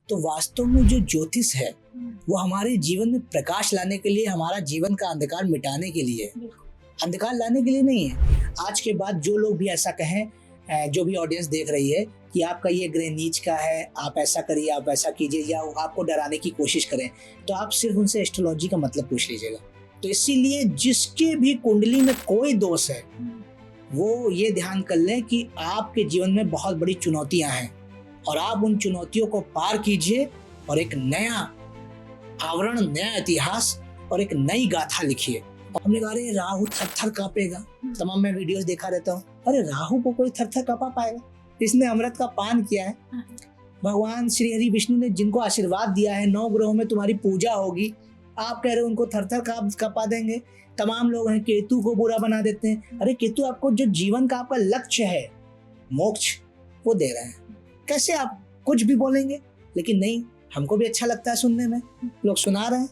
तो वास्तव में जो ज्योतिष है वो हमारे जीवन में प्रकाश लाने के लिए, हमारा जीवन का अंधकार मिटाने के लिए, अंधकार लाने के लिए नहीं है। आज के बाद जो लोग भी ऐसा कहें, जो भी ऑडियंस देख रही है कि आपका ये ग्रह नीच का है, आप ऐसा करिए, आप वैसा कीजिए, या आपको डराने की कोशिश करें, तो आप सिर्फ उनसे एस्ट्रोलॉजी का मतलब पूछ लीजिएगा। तो इसीलिए जिसके भी कुंडली में कोई दोष है वो ये ध्यान कर लें कि आपके जीवन में बहुत बड़ी चुनौतियां हैं और आप उन चुनौतियों को पार कीजिए और एक नया आवरण, नया इतिहास और एक नई गाथा लिखिए। हमने कहा अरे राहु थर थर कांपेगा, तमाम मैं वीडियोस देखा रहता हूँ। अरे राहु को कोई थर थर कांपा पाएगा? इसने अमृत का पान किया है। भगवान श्री हरि विष्णु ने जिनको आशीर्वाद दिया है, 9 ग्रहों में तुम्हारी पूजा होगी, आप कह रहे हो उनको थर थर कांपा देंगे? तमाम लोग हैं केतु को बुरा बना देते हैं। अरे केतु आपको जो जीवन का आपका लक्ष्य है, मोक्ष, वो दे रहे हैं। कैसे आप कुछ भी बोलेंगे? लेकिन नहीं, हमको भी अच्छा लगता है सुनने में, लोग सुना रहे हैं,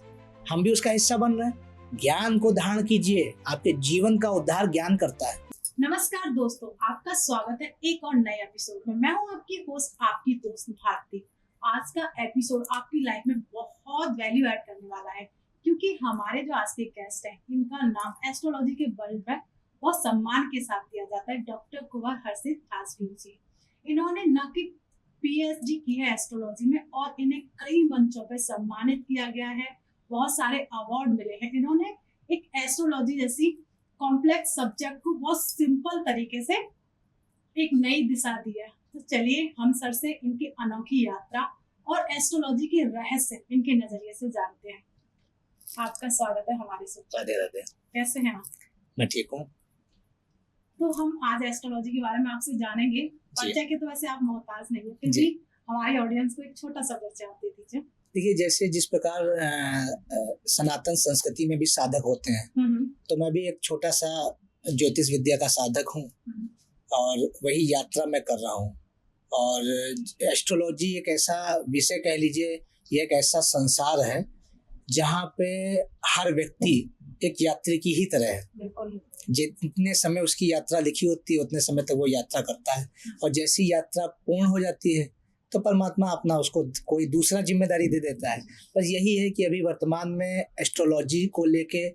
हम भी उसका हिस्सा बन रहे हैं। ज्ञान को धारण कीजिए, आपके जीवन का उद्धार ज्ञान करता है। नमस्कार दोस्तों, आपका स्वागत है एक और नए एपिसोड में। मैं हूं आपकी होस्ट, आपकी दोस्त भारती। आज का एपिसोड आपकी लाइफ में बहुत वैल्यू ऐड करने वाला है, क्योंकि हमारे जो आज के गेस्ट हैं, इनका नाम एस्ट्रोलॉजी के वर्ल्ड में बहुत सम्मान के साथ दिया जाता है, डॉक्टर कुंवर हर्षित राजवीर जी। इन्होंने न कि पीएचडी की है एस्ट्रोलॉजी में, और इन्हें कई मंचों पर सम्मानित किया गया है, बहुत सारे अवार्ड मिले हैं। इन्होंने एक एस्ट्रोलॉजी जैसी कॉम्प्लेक्स सब्जेक्ट को बहुत सिंपल तरीके से एक नई दिशा दी है। तो चलिए हम सर से इनकी अनोखी यात्रा और एस्ट्रोलॉजी के रहस्य इनके नजरिए से जानते हैं। आपका स्वागत है हमारे साथ। राधे राधे। कैसे हैं आप? मैं ठीक हूँ। तो हम आज एस्ट्रोलॉजी के बारे में आपसे जानेंगे। परिचय के तो वैसे आप मोहताज नहीं है, फिर भी हमारी ऑडियंस को एक छोटा सा परिचय आप दे दीजिए। देखिए, जैसे जिस प्रकार सनातन संस्कृति में भी साधक होते हैं, तो मैं भी एक छोटा सा ज्योतिष विद्या का साधक हूँ और वही यात्रा मैं कर रहा हूँ। और एस्ट्रोलॉजी एक ऐसा विषय कह लीजिए, ये एक ऐसा संसार है जहाँ पे हर व्यक्ति एक यात्री की ही तरह है। जितने समय उसकी यात्रा लिखी होती है उतने समय तक वो यात्रा करता है, और जैसी यात्रा पूर्ण हो जाती है तो परमात्मा अपना उसको कोई दूसरा जिम्मेदारी दे देता है। बस यही है कि अभी वर्तमान में एस्ट्रोलॉजी को लेके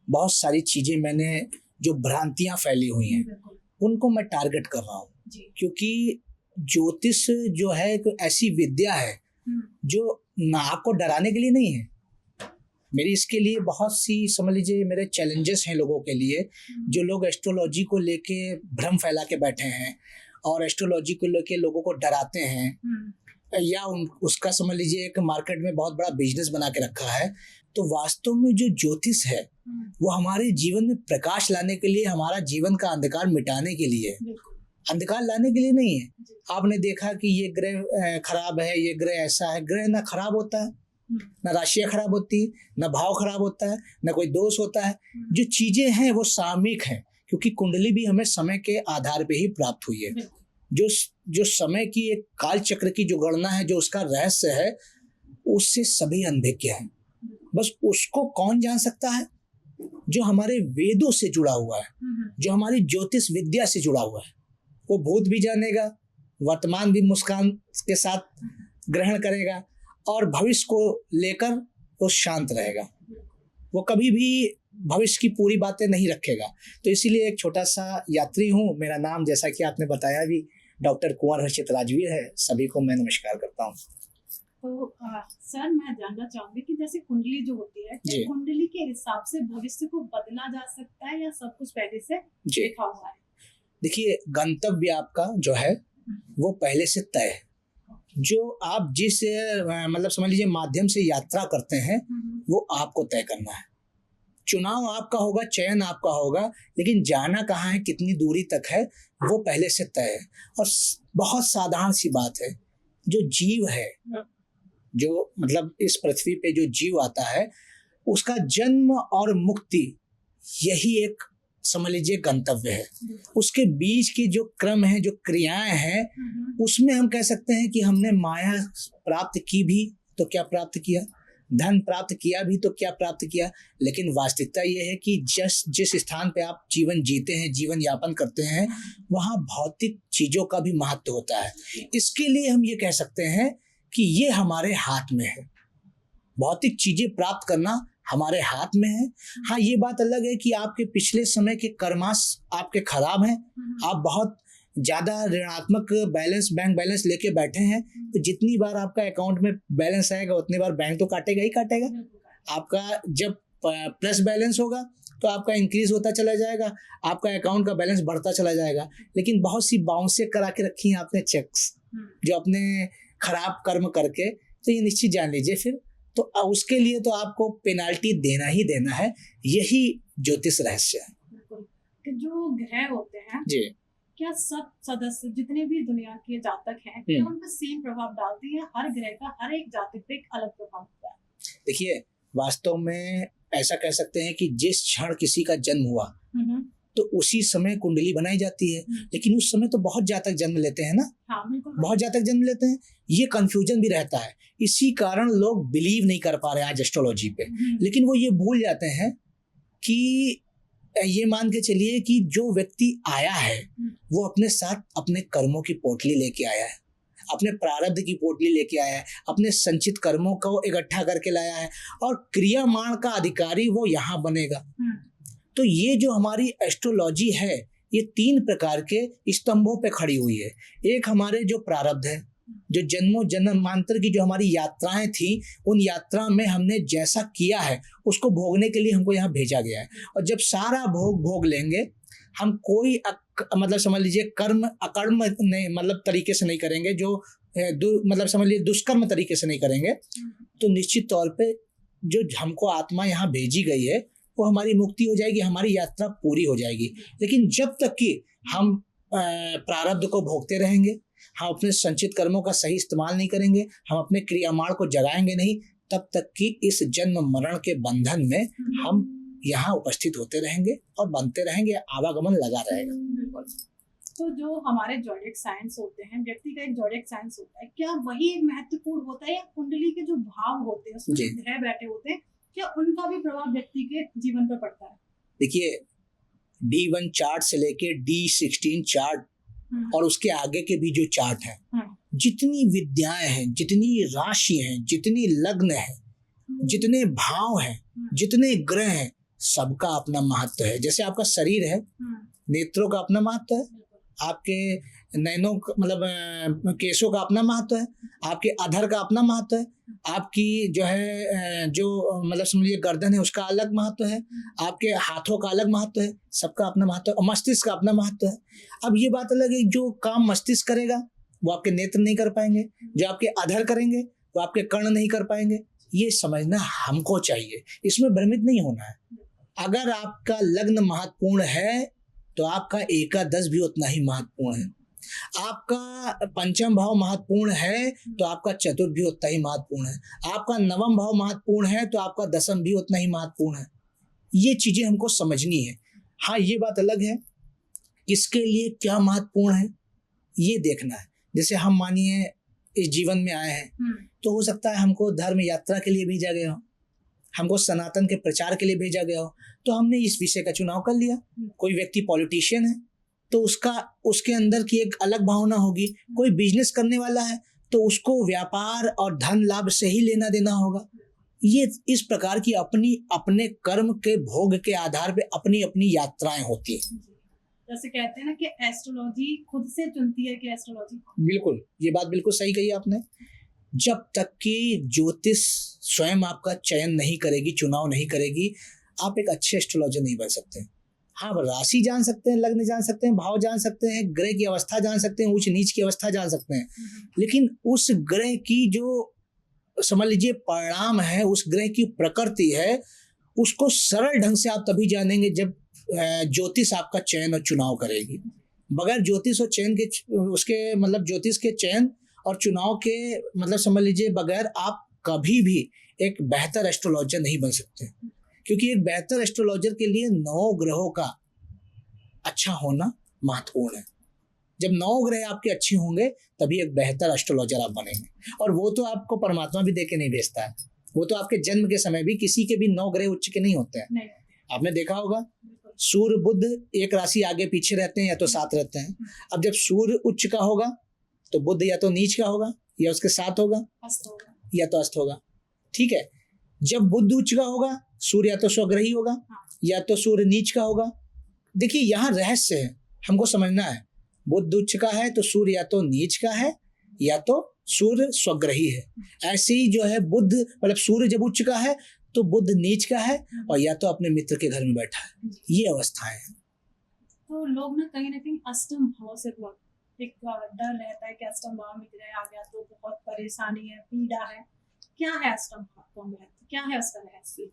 बहुत सारी चीजें, मैंने जो भ्रांतियां फैली हुई हैं उनको मैं टारगेट कर रहा हूँ, क्योंकि ज्योतिष जो है एक ऐसी विद्या है जो ना आपको डराने के लिए नहीं है। मेरी इसके लिए बहुत सी, समझ लीजिए, मेरे चैलेंजेस हैं लोगों के लिए, जो लोग एस्ट्रोलॉजी को लेके भ्रम फैला के बैठे हैं और एस्ट्रोलॉजी को लेके लोगों को डराते हैं, या उसका समझ लीजिए एक मार्केट में बहुत बड़ा बिजनेस बना के रखा है। तो वास्तव में जो ज्योतिष है वो हमारे जीवन में प्रकाश लाने के लिए, हमारा जीवन का अंधकार मिटाने के लिए, अंधकार लाने के लिए नहीं है। आपने देखा कि ये ग्रह खराब है, ये ग्रह ऐसा है। ग्रह ना खराब होता है, ना राशियां खराब होती है, ना भाव खराब होता है, ना कोई दोष होता है। जो चीजें हैं वो सामयिक हैं, क्योंकि कुंडली भी हमें समय के आधार पे ही प्राप्त हुई है। जो समय की एक काल चक्र की जो गणना है, जो उसका रहस्य है, उससे सभी अनभिज्ञ हैं। बस उसको कौन जान सकता है? जो हमारे वेदों से जुड़ा हुआ है, जो हमारी ज्योतिष विद्या से जुड़ा हुआ है। वो भूत भी जानेगा, वर्तमान भी मुस्कान के साथ ग्रहण करेगा, और भविष्य को लेकर वो शांत रहेगा। वो कभी भी भविष्य की पूरी बातें नहीं रखेगा। तो इसीलिए एक छोटा सा यात्री हूँ। मेरा नाम, जैसा कि आपने बताया भी, डॉक्टर कुंवर हर्षित राजवीर है। सभी को मैं नमस्कार करता हूँ। तो सर, मैं जानना चाहूंगी कि जैसे कुंडली जो होती है, कुंडली के हिसाब से भविष्य को बदला जा सकता है, या सब कुछ पहले से लिखा हुआ है? देखिए, गंतव्य आपका जो है वो पहले से तय है। जो आप जिस मतलब समझ लीजिए माध्यम से यात्रा करते हैं वो आपको तय करना है। चुनाव आपका होगा, चयन आपका होगा, लेकिन जाना कहाँ है, कितनी दूरी तक है, वो पहले से तय है। और बहुत साधारण सी बात है, जो जीव है, जो मतलब इस पृथ्वी पे जो जीव आता है, उसका जन्म और मुक्ति, यही एक समझ लीजिए गंतव्य है। उसके बीच की जो क्रम है, जो क्रियाएं हैं, उसमें हम कह सकते हैं कि हमने माया प्राप्त की भी तो क्या प्राप्त किया, धन प्राप्त किया भी तो क्या प्राप्त किया। लेकिन वास्तविकता ये है कि जिस स्थान पे आप जीवन जीते हैं, जीवन यापन करते हैं, वहाँ भौतिक चीजों का भी महत्व होता है। इसके लिए हम ये कह सकते हैं कि ये हमारे हाथ में है, भौतिक चीजें प्राप्त करना हमारे हाथ में है। हाँ, ये बात अलग है कि आपके पिछले समय के कर्माश आपके खराब हैं, आप बहुत ज्यादा ऋणात्मक बैलेंस, बैंक बैलेंस लेके बैठे हैं, तो जितनी बार आपका अकाउंट में बैलेंस आएगा उतनी बार बैंक तो काटेगा ही काटेगा। आपका जब प्लस बैलेंस होगा तो आपका इंक्रीज होता चला जाएगा, आपका अकाउंट का बैलेंस बढ़ता चला जाएगा। लेकिन बहुत सी बाउंसे करा के रखी हैं आपने चेक्स, जो अपने खराब कर्म करके, तो ये निश्चित जान लीजिए फिर तो उसके लिए तो आपको पेनाल्टी देना ही देना है। यही ज्योतिष रहस्य है। बिल्कुल। कि जो ग्रह होते हैं जी, क्या सब सदस्य जितने भी दुनिया के जातक हैं क्या उन पर सेम प्रभाव डालते हैं? हर ग्रह का हर एक जातक पे एक अलग प्रभाव होता है। देखिए, वास्तव में ऐसा कह सकते हैं कि जिस क्षण किसी का जन्म हुआ तो उसी समय कुंडली बनाई जाती है। लेकिन उस समय तो बहुत जातक जन्म लेते हैं ना। हाँ, बिल्कुल। बहुत जातक जन्म लेते हैं, ये कंफ्यूजन भी रहता है। इसी कारण लोग बिलीव नहीं कर पा रहे आज एस्ट्रोलॉजी पे। लेकिन वो ये भूल जाते हैं कि ये मान के चलिए कि जो व्यक्ति आया है वो अपने साथ अपने कर्मों की पोटली लेके आया है, अपने प्रारब्ध की पोटली लेके आया है, अपने संचित कर्मों को इकट्ठा करके लाया है, और क्रियामाण का अधिकारी वो यहाँ बनेगा। तो ये जो हमारी एस्ट्रोलॉजी है ये 3 प्रकार के स्तंभों पे खड़ी हुई है। एक हमारे जो प्रारब्ध है, जो जन्मों जन्मांतर की जो हमारी यात्राएं थी, उन यात्रा में हमने जैसा किया है उसको भोगने के लिए हमको यहाँ भेजा गया है। और जब सारा भोग लेंगे, हम कोई मतलब समझ लीजिए कर्म अकर्म नहीं, मतलब तरीके से नहीं करेंगे, जो मतलब समझ लीजिए दुष्कर्म तरीके से नहीं करेंगे, तो निश्चित तौर पे जो हमको आत्मा यहाँ भेजी गई है वो हमारी मुक्ति हो जाएगी, हमारी यात्रा पूरी हो जाएगी। लेकिन जब तक कि हम प्रारब्ध को भोगते रहेंगे, हम अपने संचित कर्मों का सही इस्तेमाल नहीं करेंगे, हम अपने क्रियामाण को जगाएंगे नहीं, तब तक कि इस जन्म मरण के बंधन में हम यहाँ उपस्थित होते रहेंगे और बनते रहेंगे, आवागमन लगा रहेगा। तो जो हमारे ज़ोडिएक साइंस होते हैं, व्यक्ति का एक ज़ोडिएक साइंस होता है, क्या वही महत्वपूर्ण होता है या कुंडली के जो भाव होते हैं उसमें ग्रह बैठे होते हैं, क्या उनका भी प्रभाव व्यक्ति के जीवन पर पड़ता है? देखिए, D1 चार्ट से लेके D16 चार्ट और उसके आगे के भी जो चार्ट हैं, जितनी विद्याएं हैं, जितनी राशि हैं, जितनी लग्न है, जितने भाव हैं, जितने ग्रह हैं, सबका अपना महत्व है। जैसे आपका शरीर है, नेत्रों का अपना महत्व है, आपके नैनों मतलब केशों का अपना महत्व है, आपके अधर का अपना महत्व है, आपकी जो है जो मतलब समझिए गर्दन है उसका अलग महत्व है, आपके हाथों का अलग महत्व है, सबका अपना महत्व है, और मस्तिष्क का अपना महत्व है। अब ये बात अलग है, जो काम मस्तिष्क करेगा वो आपके नेत्र नहीं कर पाएंगे, जो आपके अधर करेंगे वो आपके कर्ण नहीं कर पाएंगे। ये समझना हमको चाहिए, इसमें भ्रमित नहीं होना है। अगर आपका लग्न महत्वपूर्ण है तो आपका एकादश भी उतना ही महत्वपूर्ण है, आपका पंचम भाव महत्वपूर्ण है तो आपका चतुर्थ भी उतना ही महत्वपूर्ण है, आपका नवम भाव महत्वपूर्ण है तो आपका दसम भी उतना ही महत्वपूर्ण है। ये चीजें हमको समझनी है। हाँ, ये बात अलग है किसके लिए क्या महत्वपूर्ण है ये देखना है। जैसे हम मानिए इस जीवन में आए हैं तो हो सकता है हमको धर्म यात्रा के लिए भेजा गया हो, हमको सनातन के प्रचार के लिए भेजा गया हो, तो हमने इस विषय का चुनाव कर लिया। कोई व्यक्ति पॉलिटिशियन है तो उसके अंदर की एक अलग भावना होगी, कोई बिजनेस करने वाला है तो उसको व्यापार और धन लाभ से ही लेना देना होगा। ये इस प्रकार की अपने कर्म के भोग के आधार पे अपनी अपनी यात्राएं होती है। जैसे कहते हैं ना कि एस्ट्रोलॉजी खुद से चुनती है कि एस्ट्रोलॉजी, बिल्कुल, ये बात बिल्कुल सही कही आपने। जब तक कि ज्योतिष स्वयं आपका चयन नहीं करेगी, चुनाव नहीं करेगी, आप एक अच्छे एस्ट्रोलॉजर नहीं बन सकते। हाँ, राशि जान सकते हैं, लग्न जान सकते हैं, भाव जान सकते हैं, ग्रह की अवस्था जान सकते हैं, उच्च नीच की अवस्था जान सकते हैं, लेकिन उस ग्रह की जो समझ लीजिए परिणाम है, उस ग्रह की प्रकृति है, उसको सरल ढंग से आप तभी जानेंगे जब ज्योतिष आपका चयन और चुनाव करेगी। बगैर ज्योतिष और चयन के उसके मतलब ज्योतिष के चयन और चुनाव के मतलब समझ लीजिए बगैर आप कभी भी एक बेहतर एस्ट्रोलॉजर नहीं बन सकते, क्योंकि एक बेहतर एस्ट्रोलॉजर के लिए 9 ग्रहों का अच्छा होना महत्वपूर्ण है। जब 9 ग्रह आपके अच्छे होंगे तभी एक बेहतर एस्ट्रोलॉजर आप बनेंगे, और वो तो आपको परमात्मा भी देके नहीं भेजता है, वो तो आपके जन्म के समय भी किसी के भी 9 ग्रह उच्च के नहीं होते हैं। आपने देखा होगा सूर्य बुध एक राशि आगे पीछे रहते हैं या तो साथ रहते हैं। अब जब सूर्य उच्च का होगा तो बुध या तो नीच का होगा या उसके साथ होगा अस्त होगा। या तो अस्त होगा। ठीक है, जब बुध उच्च का होगा सूर्य या तो स्वग्रही होगा या तो सूर्य नीच का होगा। देखिए यहाँ रहस्य है, हमको समझना है, बुध उच्च का है तो सूर्य या तो नीच का है या तो सूर्य स्वग्रही है। ऐसे ही जो है बुध मतलब सूर्य जब उच्च का है तो बुध नीच का है और या तो अपने मित्र के घर में बैठा है। ये अवस्थाएं हैं। तो लोग ना कहीं अष्टम भाव से बहुत एक डर रहता है कि अष्टम भाव में ग्रह आ गया तो बहुत परेशानी है, पीड़ा है। क्या है अष्टम भाव का महत्व, क्या है उसका रहस्य?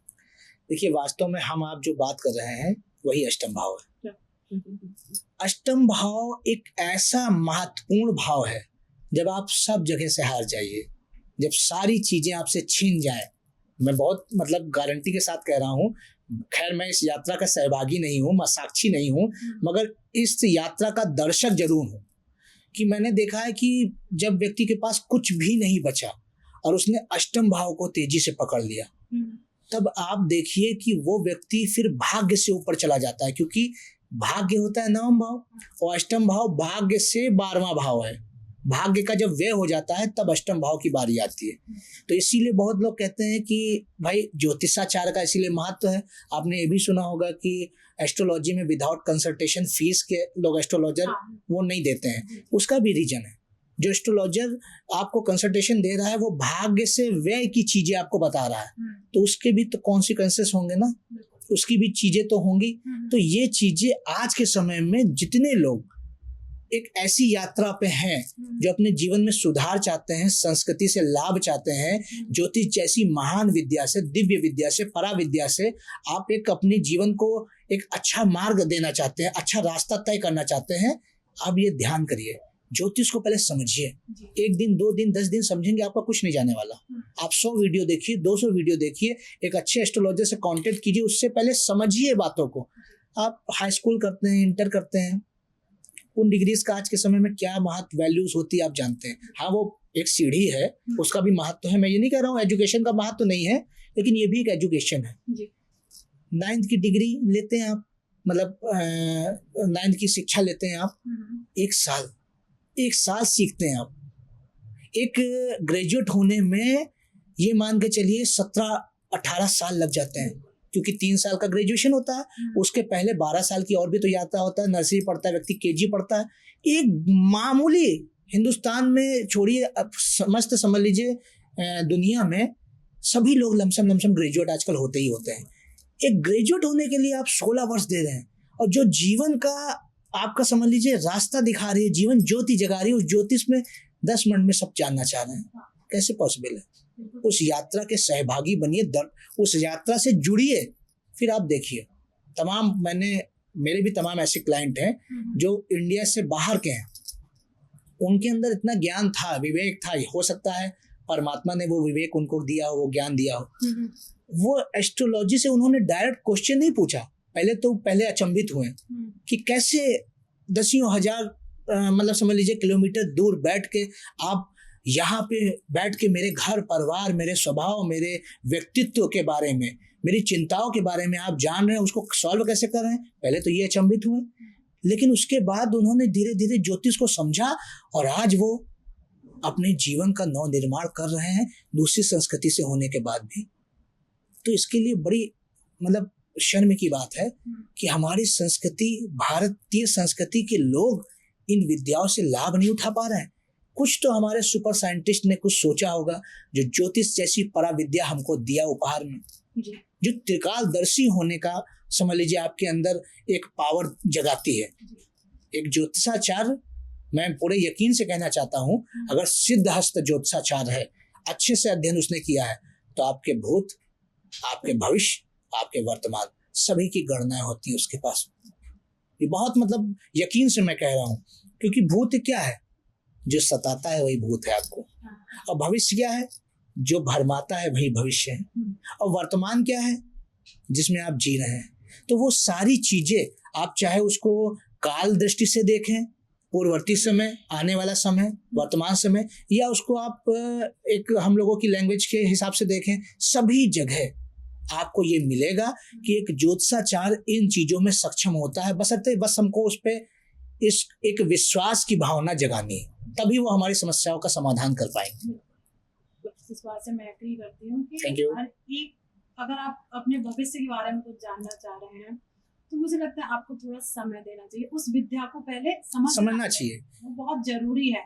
देखिए वास्तव में हम आप जो बात कर रहे हैं वही अष्टम भाव है। अष्टम भाव एक ऐसा महत्वपूर्ण भाव है, जब आप सब जगह से हार जाइए, जब सारी चीजें आपसे छीन जाए। मैं बहुत मतलब गारंटी के साथ कह रहा हूँ, खैर मैं इस यात्रा का सहभागी नहीं हूँ, मैं साक्षी नहीं हूँ, मगर इस यात्रा का दर्शक जरूर हूँ कि मैंने देखा है कि जब व्यक्ति के पास कुछ भी नहीं बचा और उसने अष्टम भाव को तेजी से पकड़ लिया, तब आप देखिए कि वो व्यक्ति फिर भाग्य से ऊपर चला जाता है, क्योंकि भाग्य होता है नवम भाव और अष्टम भाव भाग्य से 12वां भाव है। भाग्य का जब व्यय हो जाता है तब अष्टम भाव की बारी आती है। तो इसीलिए बहुत लोग कहते हैं कि भाई ज्योतिषाचार का इसीलिए महत्व है। आपने ये भी सुना होगा कि एस्ट्रोलॉजी में विदाउट कंसल्टेशन फीस के लोग एस्ट्रोलॉजर वो नहीं देते हैं। उसका भी रीजन है, जो एस्ट्रोलॉजर आपको कंसल्टेशन दे रहा है वो भाग्य से व्यय की चीजें आपको बता रहा है, तो उसके भी तो कॉन्सिक्वेंसेस होंगे ना, उसकी भी चीजें तो होंगी। तो ये चीजें आज के समय में जितने लोग एक ऐसी यात्रा पे हैं जो अपने जीवन में सुधार चाहते हैं, संस्कृति से लाभ चाहते हैं, ज्योतिष जैसी महान विद्या से, दिव्य विद्या से, पराविद्या से आप एक अपने जीवन को एक अच्छा मार्ग देना चाहते हैं, अच्छा रास्ता तय करना चाहते हैं, आप ये ध्यान करिए, ज्योतिष को पहले समझिए। 1 दिन 2 दिन 10 दिन समझेंगे आपका कुछ नहीं जाने वाला। आप 100 वीडियो देखिए, 200 वीडियो देखिए, एक अच्छे एस्ट्रोलॉजर से कांटेक्ट कीजिए, उससे पहले समझिए बातों को। आप हाई स्कूल करते हैं, इंटर करते हैं, उन डिग्रीज का आज के समय में क्या महत्व वैल्यूज होती है आप जानते हैं। हाँ वो एक सीढ़ी है, उसका भी महत्व है, मैं ये नहीं कह रहा हूँ एजुकेशन का महत्व नहीं है, लेकिन ये भी एक एजुकेशन है। 9th की डिग्री लेते हैं आप, मतलब 9th की शिक्षा लेते हैं आप, 1 साल सीखते हैं आप। एक ग्रेजुएट होने में ये मान के चलिए 17-18 साल लग जाते हैं, क्योंकि 3 साल का ग्रेजुएशन होता है, उसके पहले 12 साल की और भी तो यात्रा होता है। नर्सरी पढ़ता है व्यक्ति, केजी पढ़ता है। एक मामूली हिंदुस्तान में छोड़िए, समस्त समझ लीजिए दुनिया में सभी लोग लमसम ग्रेजुएट आजकल होते ही होते हैं। एक ग्रेजुएट होने के लिए आप 16 वर्ष दे रहे हैं, और जो जीवन का आपका समझ लीजिए रास्ता दिखा रही है, जीवन ज्योति जगा रही है, उस ज्योतिष में 10 मिनट में सब जानना चाह रहे हैं। कैसे पॉसिबल है? उस यात्रा के सहभागी बनिए, उस यात्रा से जुड़िए, फिर आप देखिए। मेरे भी तमाम ऐसे क्लाइंट हैं जो इंडिया से बाहर के हैं, उनके अंदर इतना ज्ञान था, विवेक था, हो सकता है परमात्मा ने वो विवेक उनको दिया हो, वो ज्ञान दिया हो। वो एस्ट्रोलॉजी से उन्होंने डायरेक्ट क्वेश्चन नहीं पूछा, पहले अचंभित हुए कि कैसे दसियों हजार मतलब समझ लीजिए किलोमीटर दूर बैठ के आप यहाँ पे बैठ के मेरे घर परिवार, मेरे स्वभाव, मेरे व्यक्तित्व के बारे में, मेरी चिंताओं के बारे में आप जान रहे हैं, उसको सॉल्व कैसे कर रहे हैं। पहले तो ये अचंभित हुए, लेकिन उसके बाद उन्होंने धीरे धीरे ज्योतिष को समझा और आज वो अपने जीवन का नव निर्माण कर रहे हैं, दूसरी संस्कृति से होने के बाद भी। तो इसके लिए बड़ी मतलब शर्म की बात है कि हमारी संस्कृति, भारतीय संस्कृति के लोग इन विद्याओं से लाभ नहीं उठा पा रहे हैं। कुछ तो हमारे सुपर साइंटिस्ट ने कुछ सोचा होगा, जो ज्योतिष जैसी पराविद्या हमको दिया उपहार में, जो त्रिकालदर्शी होने का समझ लीजिए आपके अंदर एक पावर जगाती है। एक ज्योतिषाचार, मैं पूरे यकीन से कहना चाहता हूँ, अगर सिद्धहस्त ज्योतिषाचार है, अच्छे से अध्ययन उसने किया है, तो आपके भूत, आपके भविष्य, आपके वर्तमान सभी की गणनाएं होती है उसके पास। ये बहुत मतलब यकीन से मैं कह रहा हूँ, क्योंकि भूत क्या है? जो सताता है वही भूत है आपको, और भविष्य क्या है? जो भरमाता है वही भविष्य है, और वर्तमान क्या है? जिसमें आप जी रहे हैं। तो वो सारी चीजें आप चाहे उसको काल दृष्टि से देखें, पूर्ववर्ती समय, आने वाला समय, वर्तमान समय, या उसको आप एक हम लोगों की लैंग्वेज के हिसाब से देखें, सभी जगह आपको ये मिलेगा कि एक ज्योतिषाचार इन चीजों में सक्षम होता है। बस हमको उस पे इस एक विश्वास की भावना जगानी है। तभी वो हमारी समस्याओं का समाधान कर पाएंगे। इस बात से मैं एग्री करती हूँ कि Thank you. हर एक, अगर आप अपने भविष्य के बारे में कुछ जानना चाह रहे हैं तो मुझे लगता है आपको थोड़ा समय देना चाहिए, उस विद्या को पहले समझना चाहिए। वो बहुत जरूरी है।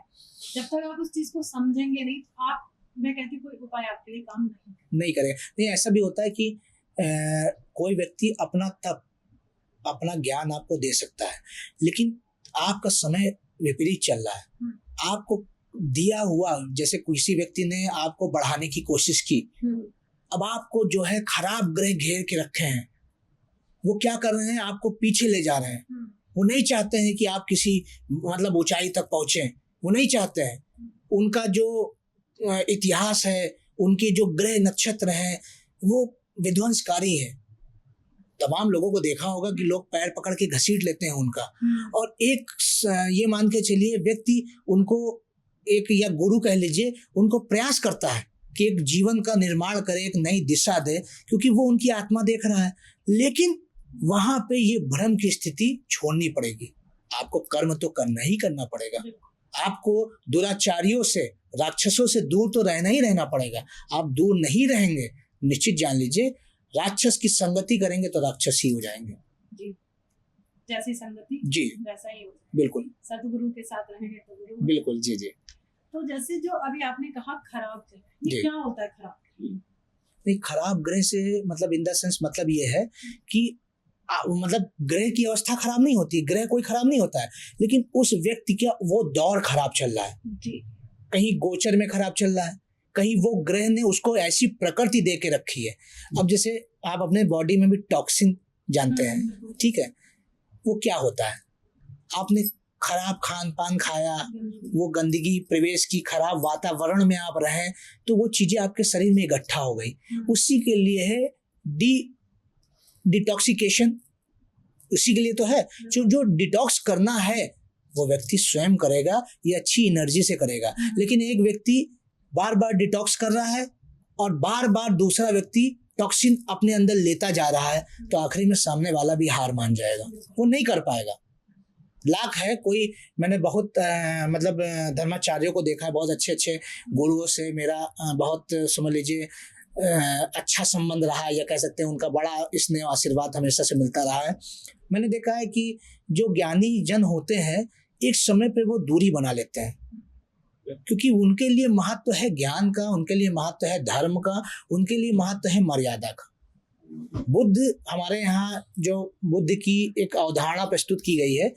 जब तक आप उस चीज को समझेंगे नहीं, आप, मैं कहती हूँ, कोई उपाय आपके लिए काम नहीं करेगा। नहीं, ऐसा भी होता है कि कोई व्यक्ति अपना ज्ञान आपको दे सकता है, लेकिन आपका समय विपरीत चल रहा है। आपको दिया हुआ, जैसे किसी व्यक्ति ने आपको बढ़ाने की कोशिश की, अब आपको जो है खराब ग्रह घेर के रखे हैं। वो क्या कर रहे हैं, आपको पीछे ले जा रहे हैं। वो नहीं चाहते हैं कि आप किसी मतलब ऊंचाई तक पहुंचे, वो नहीं चाहते हैं। उनका जो इतिहास है, उनके जो ग्रह नक्षत्र हैं, वो विध्वंसकारी है। तमाम लोगों को देखा होगा कि लोग पैर पकड़ के घसीट लेते हैं उनका, और एक ये मान के चलिए व्यक्ति उनको एक, या गुरु कह लीजिए, उनको प्रयास करता है कि एक जीवन का निर्माण करे, एक नई दिशा दे, क्योंकि वो उनकी आत्मा देख रहा है। लेकिन वहां पे ये भ्रम की स्थिति छोड़नी पड़ेगी। आपको कर्म तो करना ही करना पड़ेगा। आपको दुराचारियों से, राक्षसों से दूर तो रहना ही रहना पड़ेगा। आप दूर नहीं रहेंगे, निश्चित जान लीजिए, राक्षस की संगति करेंगे तो राक्षस ही हो जाएंगे। जी, जैसी संगति जी वैसा ही हो। बिल्कुल, सदगुरु के साथ रहेंगे तो गुरु। बिल्कुल, जी जी। तो जैसे जो अभी आपने कहा खराब ग्रह, ये क्या होता है खराब? नहीं, खराब ग्रह से मतलब इन द सेंस मतलब ये है कि मतलब ग्रह की अवस्था खराब नहीं होती, ग्रह कोई खराब नहीं होता है, लेकिन उस व्यक्ति का वो दौर खराब चल रहा है जी। कहीं गोचर में खराब चल रहा है, कहीं वो ग्रह ने उसको ऐसी प्रकृति दे के रखी है। अब जैसे आप अपने बॉडी में भी टॉक्सिन जानते हैं, ठीक है, वो क्या होता है, आपने खराब खान पान खाया, वो गंदगी प्रवेश की, खराब वातावरण में आप रहे, तो वो चीजें आपके शरीर में इकट्ठा हो गई। उसी के लिए है डिटॉक्सिकेशन, उसी के लिए तो है। जो डिटॉक्स करना है वो व्यक्ति स्वयं करेगा, ये अच्छी एनर्जी से करेगा। लेकिन एक व्यक्ति बार बार डिटॉक्स कर रहा है और बार बार दूसरा व्यक्ति टॉक्सिन अपने अंदर लेता जा रहा है, तो आखिरी में सामने वाला भी हार मान जाएगा, वो नहीं कर पाएगा। लाख है कोई, मैंने बहुत मतलब धर्माचार्यों को देखा है, बहुत अच्छे अच्छे गुरुओं से मेरा बहुत समझ लीजिए अच्छा संबंध रहा है, या कह सकते हैं उनका बड़ा स्नेह आशीर्वाद हमेशा से मिलता रहा है। मैंने देखा है कि जो ज्ञानी जन होते हैं, एक समय पे वो दूरी बना लेते हैं, क्योंकि उनके लिए महत्व है ज्ञान का, उनके लिए महत्व है धर्म का, उनके लिए महत्व है मर्यादा का। बुद्ध, हमारे यहाँ जो बुद्ध की एक अवधारणा प्रस्तुत की गई है,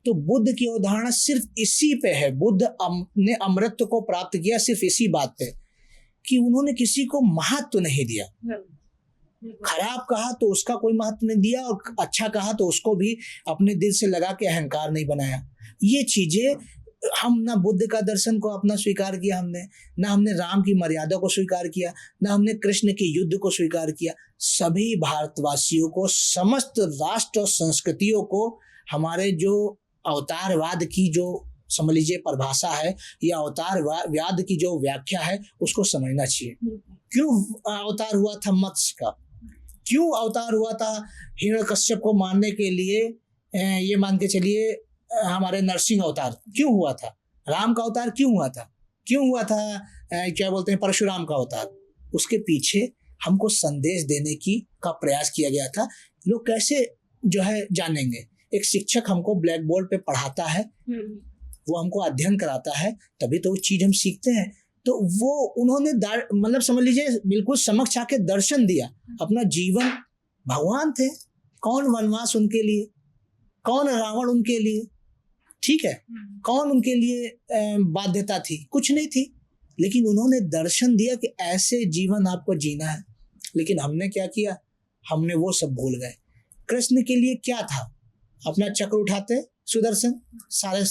तो बुद्ध की अवधारणा सिर्फ इसी पे है। बुद्ध ने अमृत को प्राप्त किया सिर्फ इसी बात पे कि उन्होंने किसी को महत्व नहीं दिया। खराब कहा तो उसका कोई महत्व नहीं दिया, और अच्छा कहा तो उसको भी अपने दिल से लगा के अहंकार नहीं बनाया। ये चीजें हम ना बुद्ध का दर्शन को अपना स्वीकार किया हमने, ना हमने राम की मर्यादा को स्वीकार किया, ना हमने कृष्ण के युद्ध को स्वीकार किया। सभी भारतवासियों को, समस्त राष्ट्र और संस्कृतियों को हमारे जो अवतारवाद की जो समझ लीजिए परिभाषा है, या अवतारवाद की जो व्याख्या है, उसको समझना चाहिए। क्यों अवतार हुआ था मत्स्य का, क्यों अवतार हुआ था हिरण्यकश्यप को मारने के लिए, ये मान के चलिए हमारे नरसिंह अवतार क्यों हुआ था, राम का अवतार क्यों हुआ था, क्यों हुआ था क्या बोलते हैं परशुराम का अवतार। उसके पीछे हमको संदेश देने का प्रयास किया गया था। लोग कैसे जो है जानेंगे, एक शिक्षक हमको ब्लैक बोर्ड पे पढ़ाता है, वो हमको अध्ययन कराता है, तभी तो वो चीज हम सीखते हैं। तो वो उन्होंने मतलब समझ लीजिए बिल्कुल समक्ष आके दर्शन दिया, अपना जीवन, भगवान थे, कौन वनवास उनके लिए, कौन रावण उनके लिए, ठीक है, कौन उनके लिए बाध्यता थी, कुछ नहीं थी, लेकिन उन्होंने दर्शन दिया कि ऐसे जीवन आपको जीना है। लेकिन हमने क्या किया, हमने वो सब भूल गए। कृष्ण के लिए क्या था, अपना चक्र उठाते सुदर्शन, सारे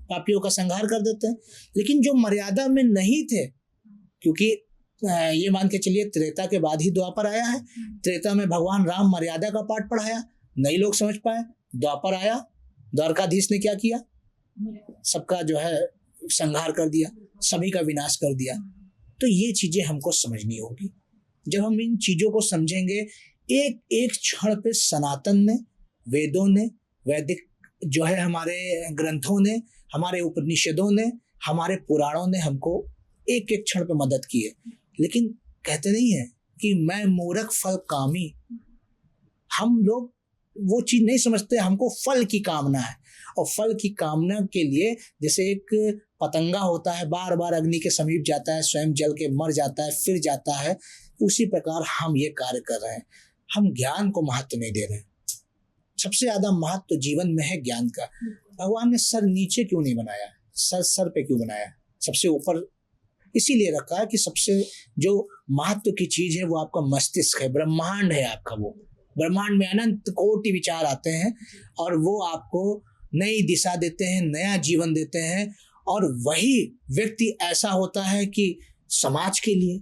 पापियों का संहार कर देते हैं। लेकिन जो मर्यादा में नहीं थे, क्योंकि ये मान के चलिए त्रेता के बाद ही द्वापर आया है, त्रेता में भगवान राम मर्यादा का पाठ पढ़ाया, नहीं लोग समझ पाए, द्वापर आया, द्वारकाधीश ने क्या किया, सबका जो है संहार कर दिया, सभी का विनाश कर दिया। तो ये चीजें हमको समझनी होगी। जब हम इन चीजों को समझेंगे, एक एक क्षण पे सनातन ने, वेदों ने, वैदिक जो है हमारे ग्रंथों ने, हमारे उपनिषदों ने हमारे पुराणों ने हमको एक एक क्षण पे मदद की है, लेकिन कहते नहीं है कि मैं मूर्ख फल कामी। हम लोग वो चीज नहीं समझते, हमको फल की कामना है, और फल की कामना के लिए जैसे एक पतंगा होता है, बार बार अग्नि के समीप जाता है, स्वयं जल के मर जाता है, फिर जाता है, उसी प्रकार हम ये कार्य कर रहे हैं। हम ज्ञान को महत्व नहीं दे रहे हैं। सबसे ज्यादा महत्व तो जीवन में है ज्ञान का। भगवान ने सर नीचे क्यों नहीं बनाया, सर पे क्यों बनाया, सबसे ऊपर इसीलिए रखा है कि सबसे जो महत्व की चीज है वो आपका मस्तिष्क है, ब्रह्मांड है आपका। वो ब्रह्मांड में अनंत कोटि विचार आते हैं और वो आपको नई दिशा देते हैं, नया जीवन देते हैं, और वही व्यक्ति ऐसा होता है कि समाज के लिए,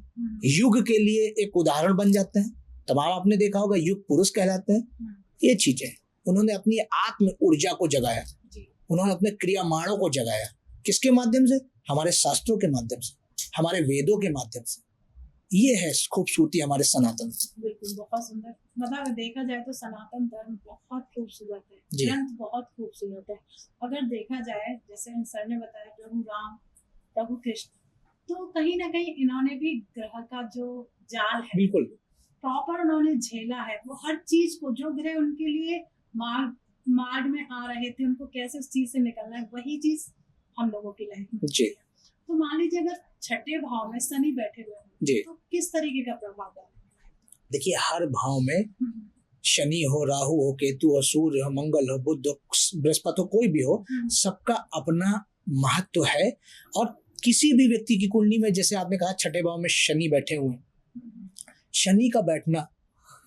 युग के लिए एक उदाहरण बन जाते हैं। तमाम आपने देखा होगा युग पुरुष कहलाते हैं। ये चीजें उन्होंने अपनी आत्म ऊर्जा को जगाया, उन्होंने अपने क्रियामाणों को जगाया। किसके माध्यम से? हमारे शास्त्रों के माध्यम से, हमारे वेदों के माध्यम से। ये है खूबसूरती हमारे सनातन। बिल्कुल, बहुत सुंदर। मतलब देखा जाए तो सनातन धर्म बहुत खूबसूरत है, ग्रंथ बहुत खूबसूरत है। अगर देखा जाए जैसे सर ने बताया प्रभु राम, प्रभु कृष्ण, तो कहीं ना कहीं इन्होंने भी ग्रह का जो जाल है बिल्कुल प्रॉपर उन्होंने झेला है। वो हर चीज को, जो ग्रह उनके लिए मार्ग में आ रहे थे, उनको कैसे उस चीज से निकलना है, वही चीज हम लोगों की लाइफ में जी। तो मान लीजिए अगर छठे भाव में शनि बैठे हुए हैं तो किस तरीके का प्रभाव डालेगा? देखिए, हर भाव में शनि हो, राहु हो, केतु हो, सूर्य हो, मंगल हो, बुध हो, बृहस्पति हो, कोई भी हो, सबका अपना महत्व है। और किसी भी व्यक्ति की कुंडली में, जैसे आपने कहा छठे भाव में शनि बैठे हुए, शनि का बैठना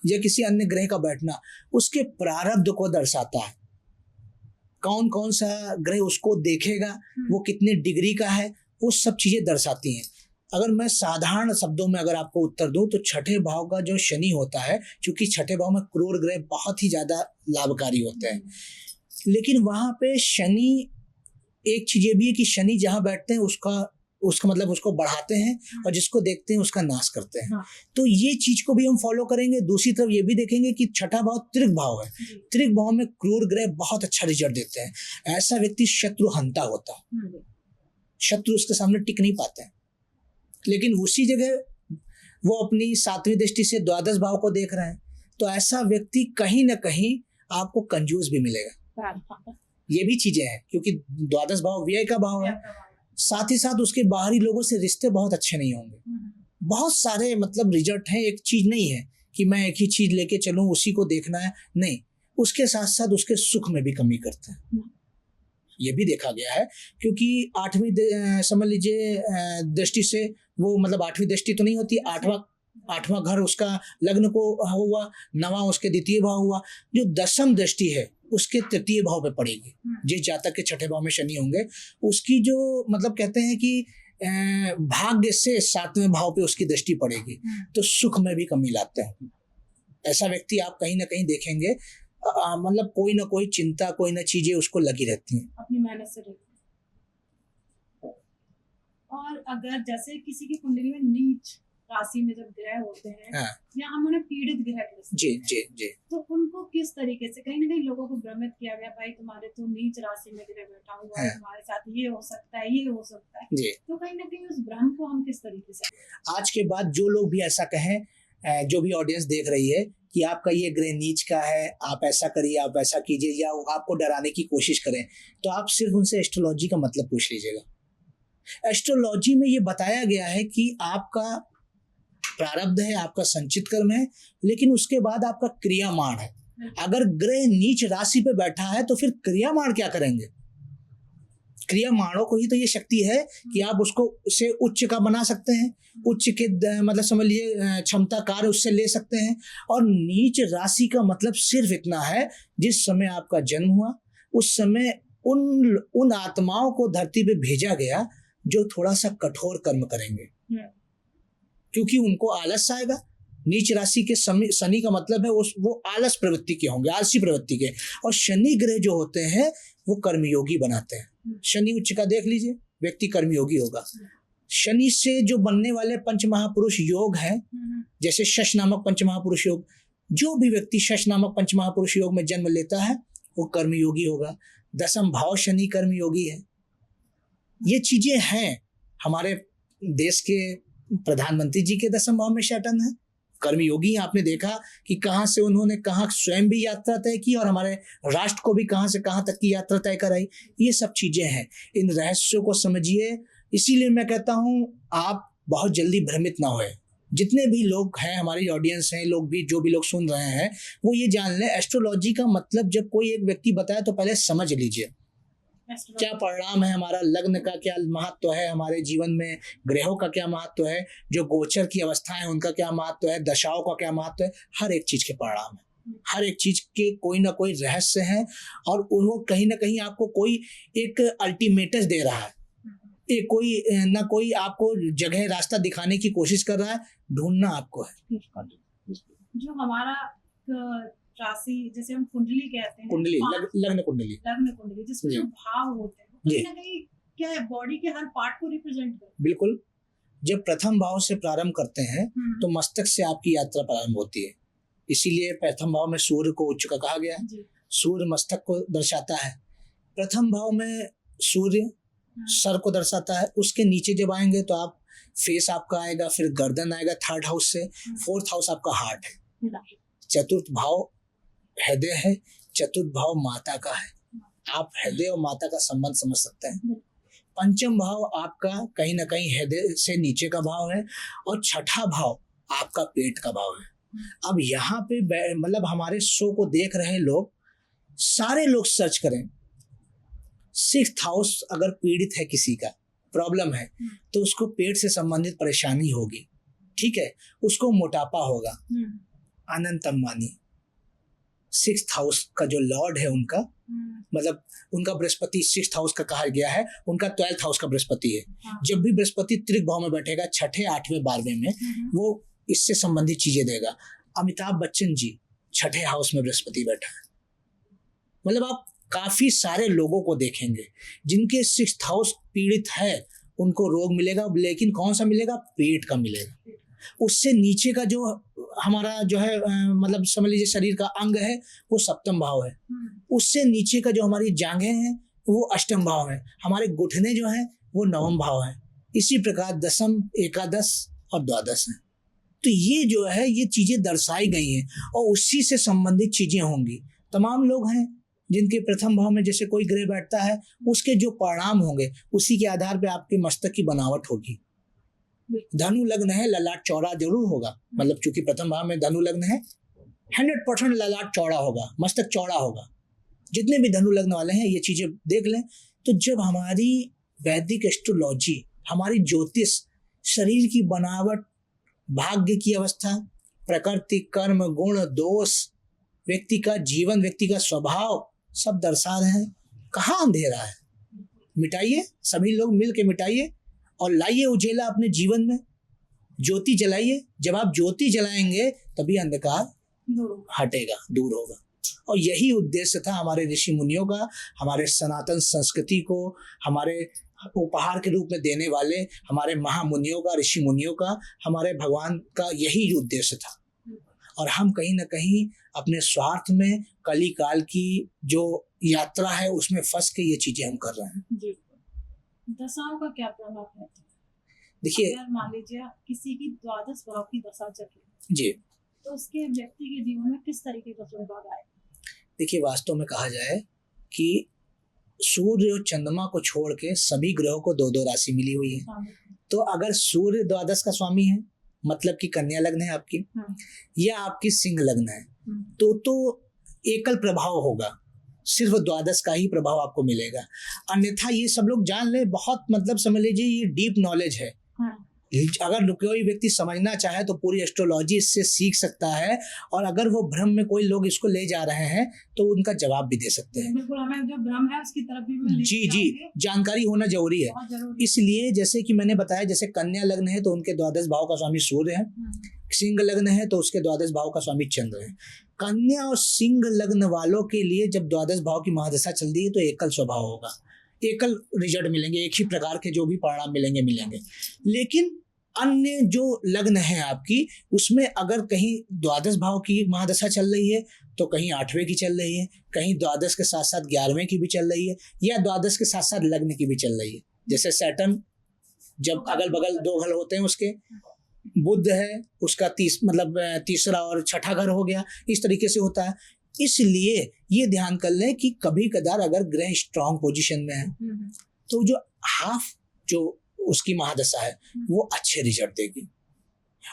या किसी अन्य ग्रह का बैठना उसके प्रारब्ध को दर्शाता है। कौन कौन सा ग्रह उसको देखेगा, वो कितने डिग्री का है, वो सब चीजें दर्शाती हैं। अगर मैं साधारण शब्दों में अगर आपको उत्तर दूं तो छठे भाव का जो शनि होता है, क्योंकि छठे भाव में क्रूर ग्रह बहुत ही ज्यादा लाभकारी होते हैं, लेकिन वहां पे शनि, एक चीज ये भी है कि शनि जहां बैठते हैं उसका मतलब उसको बढ़ाते हैं, और जिसको देखते हैं उसका नाश करते हैं। तो ये चीज को भी हम फॉलो करेंगे। दूसरी तरफ ये भी देखेंगे कि छठा भाव त्रिक भाव है, त्रिक भाव में क्रूर ग्रह बहुत अच्छा रिजल्ट देते हैं। ऐसा व्यक्ति शत्रुहंता होता है, शत्रु उसके सामने टिक नहीं पाते हैं। लेकिन उसी जगह वो अपनी सातवीं दृष्टि से द्वादश भाव को देख रहे हैं, तो ऐसा व्यक्ति कहीं ना कहीं आपको कंजूस भी मिलेगा। ये भी चीजें हैं, क्योंकि द्वादश भाव व्यय का भाव है। साथ ही साथ उसके बाहरी लोगों से रिश्ते बहुत अच्छे नहीं होंगे। बहुत सारे मतलब रिजल्ट हैं। एक चीज नहीं है कि मैं एक ही चीज लेके चलूं, उसी को देखना है, नहीं, उसके साथ साथ उसके सुख में भी कमी करते हैं। ये भी देखा गया है, क्योंकि आठवीं समझ लीजिए दृष्टि से वो, मतलब आठवीं दृष्टि तो नहीं होती, आठवां घर उसका लग्न को हुआ, नवा उसके द्वितीय भाव हुआ, जो दशम दृष्टि है उसके तृतीय भाव पे पड़ेगी। जिस जातक के छठे भाव में शनि होंगे, उसकी जो मतलब कहते हैं कि भाग्य से सातवें भाव पे उसकी दृष्टि पड़ेगी, तो सुख में भी कमी लाते हैं। ऐसा व्यक्ति आप कहीं ना कहीं देखेंगे, मतलब कोई ना कोई चिंता, कोई ना चीजें उसको लगी रहती हैं, अपनी मेहनत से रहती है। और अगर जैसे किसी की कुंडली में नीच राशि में जब ग्रह होते हैं, या हम उन्हें पीड़ित ग्रह कहते हैं, जी, तो उनको किस तरीके से, कहीं ना कहीं लोगों को भ्रमित किया गया, भाई तुम्हारे तो नीच राशि में ग्रह बैठा हुआ है, तुम्हारे साथ ये हो सकता है, ये हो सकता है, तो कहीं ना कहीं उस भ्रम को हम किस तरीके से, आज के बाद जो लोग भी ऐसा कहें, जो भी ऑडियंस देख रही है कि आपका ये ग्रह नीच का है, आप ऐसा करिए, आप ऐसा कीजिए, या आपको डराने की कोशिश करें, तो आप सिर्फ उनसे एस्ट्रोलॉजी का मतलब पूछ लीजिएगा। एस्ट्रोलॉजी में ये बताया गया है कि आपका प्रारब्ध है, आपका संचित कर्म है, लेकिन उसके बाद आपका क्रियामाण है। अगर ग्रह नीच राशि पे बैठा है तो फिर क्रियामाण क्या करेंगे? क्रियामाणों को ही तो ये शक्ति है कि आप उसको उसे उच्च का बना सकते हैं, उच्च के मतलब समझ लीजिए क्षमता कार्य उससे ले सकते हैं। और नीच राशि का मतलब सिर्फ इतना है, जिस समय आपका जन्म हुआ उस समय उन आत्माओं को धरती पे भेजा गया जो थोड़ा सा कठोर कर्म करेंगे, क्योंकि उनको आलस आएगा। नीच राशि के शनि का मतलब है वो आलस प्रवृत्ति के होंगे, आलसी प्रवृत्ति के। और शनि ग्रह जो होते हैं वो कर्मयोगी बनाते हैं। शनि उच्च का देख लीजिए, व्यक्ति कर्मयोगी होगा। शनि से जो बनने वाले पंच महापुरुष योग हैं, जैसे शश नामक पंच महापुरुष योग, जो भी व्यक्ति शश नामक पंच महापुरुष योग में जन्म लेता है वो कर्मयोगी होगा। दशम भाव शनि कर्मयोगी है। ये चीजें हैं। हमारे देश के प्रधानमंत्री जी के 10वें भाव में सैटर्न है। कर्मयोगी आपने देखा कि कहाँ से उन्होंने कहाँ स्वयं भी यात्रा तय की और हमारे राष्ट्र को भी कहाँ से कहाँ तक की यात्रा तय कराई। ये सब चीजें हैं, इन रहस्यों को समझिए। इसीलिए मैं कहता हूँ आप बहुत जल्दी भ्रमित ना होए। जितने भी लोग हैं, हमारी ऑडियंस हैं, लोग भी जो भी लोग सुन रहे हैं, वो ये जान लें एस्ट्रोलॉजी का मतलब जब कोई एक व्यक्ति बताए तो पहले समझ लीजिए क्या परिणाम है, हमारा लग्न का क्या महत्व है, हमारे जीवन में ग्रहों का क्या महत्व है, जो गोचर की अवस्था है उनका क्या महत्व है, दशाओं का क्या महत्व है। हर एक चीज के परिणाम है, हर एक चीज के कोई ना कोई रहस्य है और वो कहीं ना कहीं आपको कोई एक अल्टीमेटस दे रहा है, एक कोई ना कोई आपको जगह रास्ता दिखाने की कोशिश कर रहा है। ढूंढना आपको है। जो हमारा राशि, जैसे हम कुंडली कहते हैं, कुंडली, लग्न कुंडली जिसमें जो भाव होते हैं कहीं ना कहीं क्या है, बॉडी के हर पार्ट को रिप्रेजेंट करते हैं। बिल्कुल। जब प्रथम भाव से प्रारंभ करते हैं तो मस्तक से आपकी यात्रा प्रारंभ होती है। इसीलिए प्रथम भाव में सूर्य को उच्च का कहा गया है। सूर्य मस्तक को दर्शाता है। प्रथम भाव में सूर्य सर को दर्शाता है। उसके नीचे जब आएंगे तो आप फेस आपका आएगा, फिर गर्दन आएगा थर्ड हाउस से, फोर्थ हाउस आपका हार्ट है, चतुर्थ भाव हृदय है, चतुर्थ भाव माता का है। आप हृदय और माता का संबंध समझ सकते हैं। पंचम भाव आपका कहीं ना कहीं हृदय से नीचे का भाव है और छठा भाव आपका पेट का भाव है। अब यहाँ पे मतलब हमारे शो को देख रहे लोग, सारे लोग सर्च करें, 6th हाउस अगर पीड़ित है, किसी का प्रॉब्लम है तो उसको पेट से संबंधित परेशानी होगी, ठीक है, उसको मोटापा होगा, अनंत अंबानी। 6th हाउस का जो लॉर्ड है उनका मतलब उनका बृहस्पति 6th हाउस का कहा गया है, उनका 12th हाउस का बृहस्पति है। जब भी बृहस्पति त्रिक भाव में बैठेगा, 6ठे 8वें 12वें में, वो इससे संबंधित चीजें देगा। अमिताभ बच्चन जी 6ठे हाउस में बृहस्पति बैठा है। मतलब आप काफी सारे लोगों को देखेंगे जिनके 6th हाउस पीड़ित है, उनको रोग मिलेगा, लेकिन कौन सा मिलेगा? पेट का मिलेगा। उससे नीचे का जो हमारा जो है मतलब समझ लीजिए शरीर का अंग है वो 7म भाव है। उससे नीचे का जो हमारी जांघें हैं वो 8म भाव है। हमारे घुटने जो हैं वो 9म भाव है। इसी प्रकार 10म, एकादश और द्वादश है। तो ये जो है ये चीजें दर्शाई गई हैं और उसी से संबंधित चीजें होंगी। तमाम लोग हैं जिनके प्रथम भाव में जैसे कोई ग्रह बैठता है, उसके जो परिणाम होंगे उसी के आधार पे आपके मस्तक की बनावट होगी। धनु लग्न है, ललाट चौड़ा जरूर होगा, मतलब चूंकि प्रथम भाव में धनु लग्न है, 100% ललाट चौड़ा होगा, मस्तक चौड़ा होगा। जितने भी धनु लग्न वाले हैं ये चीजें देख लें। तो जब हमारी वैदिक एस्ट्रोलॉजी, हमारी ज्योतिष शरीर की बनावट, भाग्य की अवस्था, प्रकृति, कर्म, गुण, दोष, व्यक्ति का जीवन, व्यक्ति का स्वभाव सब दर्शा रहे हैं, कहाँ अंधेरा है? मिटाइए, सभी लोग मिल के मिटाइए और लाइए उजेला अपने जीवन में, ज्योति जलाइए। जब आप ज्योति जलाएंगे तभी अंधकार हटेगा, दूर होगा। और यही उद्देश्य था हमारे ऋषि मुनियों का, हमारे सनातन संस्कृति को हमारे उपहार के रूप में देने वाले हमारे महामुनियों का, ऋषि मुनियों का, हमारे भगवान का यही उद्देश्य था। और हम कहीं ना कहीं अपने स्वार्थ में कली काल की जो यात्रा है उसमें फंस के ये चीजें हम कर रहे हैं। जी। दशाओं का क्या प्रभाव है? देखिए, अगर मान लीजिए किसी की द्वादश भाव की दशा चल रही जी, तो उसके व्यक्ति के जीवन में किस तरीके का प्रभाव आए? देखिए वास्तव में कहा जाए कि सूर्य और चंद्रमा को छोड़ के सभी ग्रहों को 2-2 राशि मिली हुई है। तो अगर सूर्य द्वादश का स्वामी है, मतलब कि कन्या लग्न है आपकी, या आपकी सिंह लग्न है, तो एकल प्रभाव होगा, सिर्फ द्वादश का ही प्रभाव आपको मिलेगा। अन्यथा ये सब लोग जान ले, बहुत मतलब समझ लीजिए ये डीप नॉलेज है। अगर कोई व्यक्ति समझना चाहे तो पूरी एस्ट्रोलॉजी इससे सीख सकता है, और अगर वो भ्रम में कोई लोग इसको ले जा रहे हैं तो उनका जवाब भी दे सकते हैं। बिल्कुल, हमें जो भ्रम है उसकी तरफ भी जी, जानकारी होना जरूरी है। इसलिए जैसे कि मैंने बताया, जैसे कन्या लग्न है तो उनके द्वादश भाव का स्वामी सूर्य है, सिंह लग्न है तो उसके द्वादश भाव का स्वामी चंद्र है। कन्या और सिंह लग्न वालों के लिए जब द्वादश भाव की महादशा चल रही है तो एकल स्वभाव होगा, एकल रिजल्ट मिलेंगे, एक ही प्रकार के जो भी परिणाम मिलेंगे। लेकिन अन्य जो लग्न है आपकी, उसमें अगर कहीं द्वादश भाव की महादशा चल रही है तो कहीं 8वें की चल रही है, कहीं द्वादश के साथ साथ 11वें की भी चल रही है, या द्वादश के साथ साथ लग्न की भी चल रही है। जैसे सैटर्न जब अगल बगल 2 घर होते हैं उसके, बुध है उसका तीसरा और छठा घर हो गया, इस तरीके से होता है। इसलिए ये ध्यान कर लें कि कभी कदार अगर ग्रह स्ट्रांग पोजीशन में है तो जो हाफ जो उसकी महादशा है वो अच्छे रिजल्ट देगी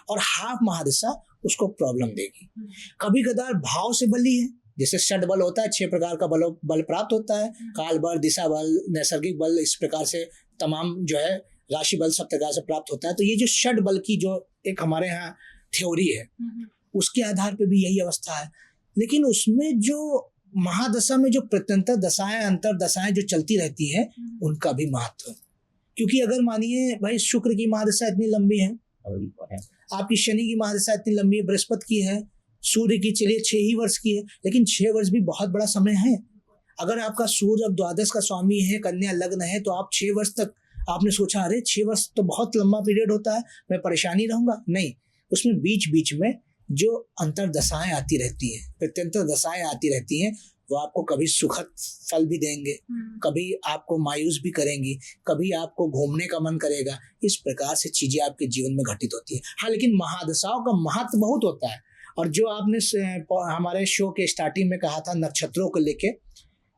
और हाफ महादशा उसको प्रॉब्लम देगी। कभी कदार भाव से बली है, जैसे षड बल होता है, 6 प्रकार का बल प्राप्त होता है, काल बल, दिशा बल, नैसर्गिक बल, इस प्रकार से तमाम जो है राशि बल सब प्रकार से प्राप्त होता है। तो ये जो षड बल की जो एक हमारे यहाँ थ्योरी है उसके आधार पे भी यही अवस्था है। लेकिन उसमें जो महादशा में जो प्रत्यंतर दशाएं, अंतर दशाएं जो चलती रहती हैं उनका भी महत्व है। क्योंकि अगर मानिए भाई शुक्र की महादशा इतनी लंबी है, आपकी शनि की महादशा इतनी लंबी है, बृहस्पति की है, सूर्य की चलिए 6 ही वर्ष की है, लेकिन 6 वर्ष भी बहुत बड़ा समय है। अगर आपका सूर्य अब द्वादश का स्वामी है, कन्या लग्न है, तो आप 6 वर्ष तक आपने सोचा अरे 6 वर्ष तो बहुत लंबा पीरियड होता है, मैं परेशानी रहूंगा, नहीं। उसमें बीच बीच में जो अंतर दशाएं आती रहती हैं, प्रत्यंतर दशाएं आती रहती हैं, वो आपको कभी सुखद फल भी देंगे, कभी आपको मायूस भी करेंगी, कभी आपको घूमने का मन करेगा। इस प्रकार से चीजें आपके जीवन में घटित होती है। हाँ, लेकिन महादशाओं का महत्व बहुत होता है। और जो आपने हमारे शो के स्टार्टिंग में कहा था नक्षत्रों को लेके,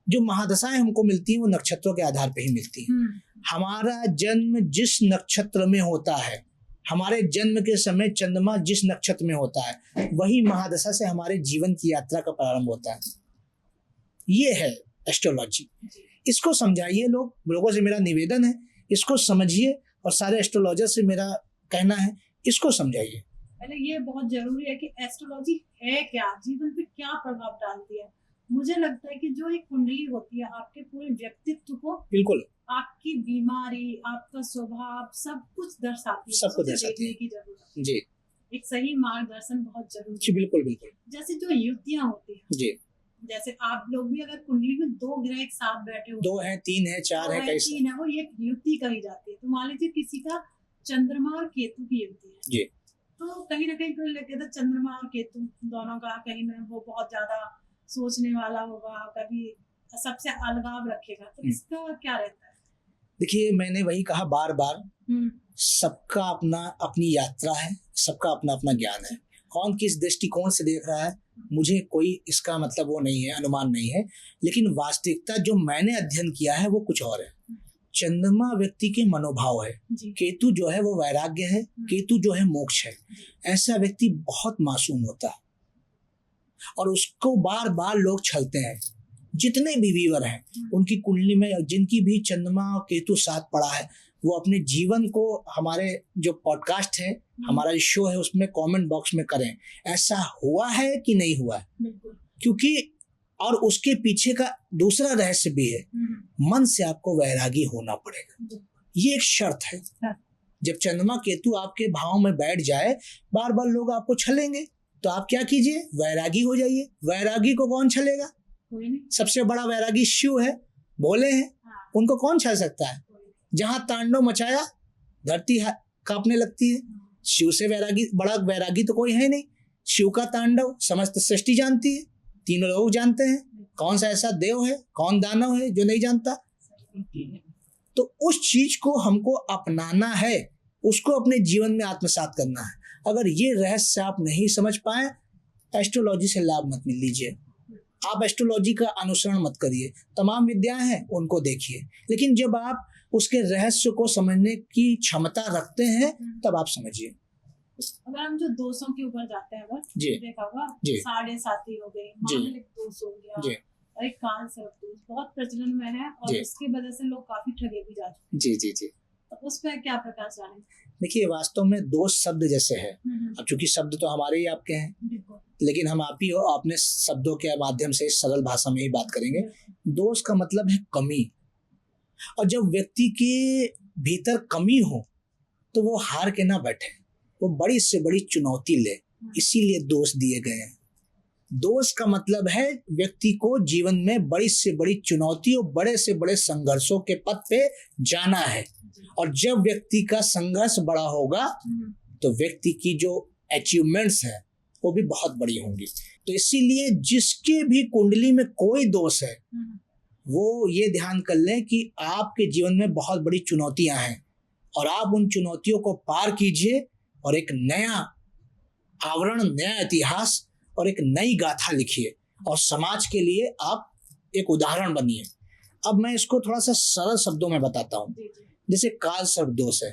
जो महादशाएं हमको मिलती हैं वो नक्षत्रों के आधार पर ही मिलती हैं। हमारा जन्म जिस नक्षत्र में होता है, हमारे जन्म के समय चंद्रमा जिस नक्षत्र में होता है, वही महादशा से हमारे जीवन की यात्रा का प्रारंभ होता है। ये है एस्ट्रोलॉजी। इसको समझाइए, लोगों से मेरा निवेदन है, इसको समझिए और सारे एस्ट्रोलॉजर से मेरा कहना है इसको समझाइए। पहले ये बहुत जरूरी है कि एस्ट्रोलॉजी है क्या, जीवन पे क्या प्रभाव डालती है। मुझे लगता है कि जो एक कुंडली होती है आपके पूरे व्यक्तित्व को, बिल्कुल, आपकी बीमारी, आपका स्वभाव सब कुछ दर्शाती है, सबको दर्शाती है की जरूरत जी। एक सही मार्गदर्शन बहुत जरूरी जी, बिल्कुल बिल्कुल। जैसे जो युक्तियां होती है जी, जैसे आप लोग भी अगर कुंडली में 2 ग्रह एक साथ बैठे हो, 2 है, 3 है, 4 है, कई 3 है, वो ये युक्ति कही जाती है। तो मान लीजिए किसी का चंद्रमा और केतु की युक्ति है जी, तो कहीं ना कहीं कोई लेके तो चंद्रमा और केतु दोनों का कहीं ना वो बहुत ज्यादा सोचने वाला होगा, कभी सबसे अलगाव रखेगा, तो इसका क्या रहता है? देखिए मैंने वही कहा बार बार, सबका अपना अपनी यात्रा है, सबका अपना अपना ज्ञान है। कौन किस दृष्टिकोण से देख रहा है मुझे कोई इसका मतलब वो नहीं है, अनुमान नहीं है। लेकिन वास्तविकता जो मैंने अध्ययन किया है वो कुछ और है। चंद्रमा व्यक्ति के मनोभाव है, केतु जो है वो वैराग्य है, केतु जो है मोक्ष है। ऐसा व्यक्ति बहुत मासूम होता है और उसको बार बार लोग छलते हैं। जितने भी वीवर हैं उनकी कुंडली में जिनकी भी चंद्रमा और केतु साथ पड़ा है, वो अपने जीवन को हमारे जो पॉडकास्ट है, हमारा जो शो है, उसमें कमेंट बॉक्स में करें, ऐसा हुआ है कि नहीं हुआ है। क्योंकि और उसके पीछे का दूसरा रहस्य भी है, मन से आपको वैरागी होना पड़ेगा, ये एक शर्त है। जब चंद्रमा केतु आपके भाव में बैठ जाए, बार बार लोग आपको छलेंगे, तो आप क्या कीजिए, वैरागी हो जाइए। वैरागी को कौन छलेगा? सबसे बड़ा वैरागी शिव है, भोले हैं, उनको कौन छल सकता है? जहां तांडव मचाया धरती कांपने लगती है। शिव से वैरागी, बड़ा वैरागी तो कोई है नहीं। शिव का तांडव समस्त सृष्टि जानती है, तीनों लोग जानते हैं। कौन सा ऐसा देव है, कौन दानव है जो नहीं जानता? तो उस चीज को हमको अपनाना है, उसको अपने जीवन में आत्मसात करना है। अगर ये रहस्य आप नहीं समझ पाए, एस्ट्रोलॉजी से लाभ मत मिल लीजिए। आप एस्ट्रोलॉजी का अनुसरण मत करिए, तमाम विद्याएं हैं उनको देखिए, लेकिन जब आप उसके रहस्य को समझने की क्षमता रखते हैं तब आप समझिए। अगर हम जो दोषों के ऊपर जाते हैं, देखा होगा 7.5 हो गई, मांगलिक दोष हो गया और एक काल सर्प दोष बहुत प्रचलन में है और उसकी वजह से लोग काफी ठगे भी जाते हैं। जी जी जी, तो उस पर क्या प्रकाश डालें? देखिए वास्तव में दोष शब्द जैसे है, अब चूंकि शब्द तो हमारे ही आपके हैं, लेकिन हम आप ही हो, अपने शब्दों के माध्यम से सरल भाषा में ही बात करेंगे। दोष का मतलब है कमी, और जब व्यक्ति के भीतर कमी हो तो वो हार के ना बैठे, वो बड़ी से बड़ी चुनौती ले, इसीलिए दोष दिए गए हैं। दोष का मतलब है व्यक्ति को जीवन में बड़ी से बड़ी चुनौतियों, बड़े से बड़े संघर्षों के पथ पे जाना है, और जब व्यक्ति का संघर्ष बड़ा होगा तो व्यक्ति की जो अचीवमेंट्स है वो भी बहुत बड़ी होंगी। तो इसीलिए जिसके भी कुंडली में कोई दोष है वो ये ध्यान कर लें कि आपके जीवन में बहुत बड़ी चुनौतियां हैं और आप उन चुनौतियों को पार कीजिए और एक नया आवरण, नया इतिहास और एक नई गाथा लिखिए और समाज के लिए आप एक उदाहरण बनिए। अब मैं इसको थोड़ा सा सरल शब्दों में बताता हूँ। जैसे काल सर्प दोष है।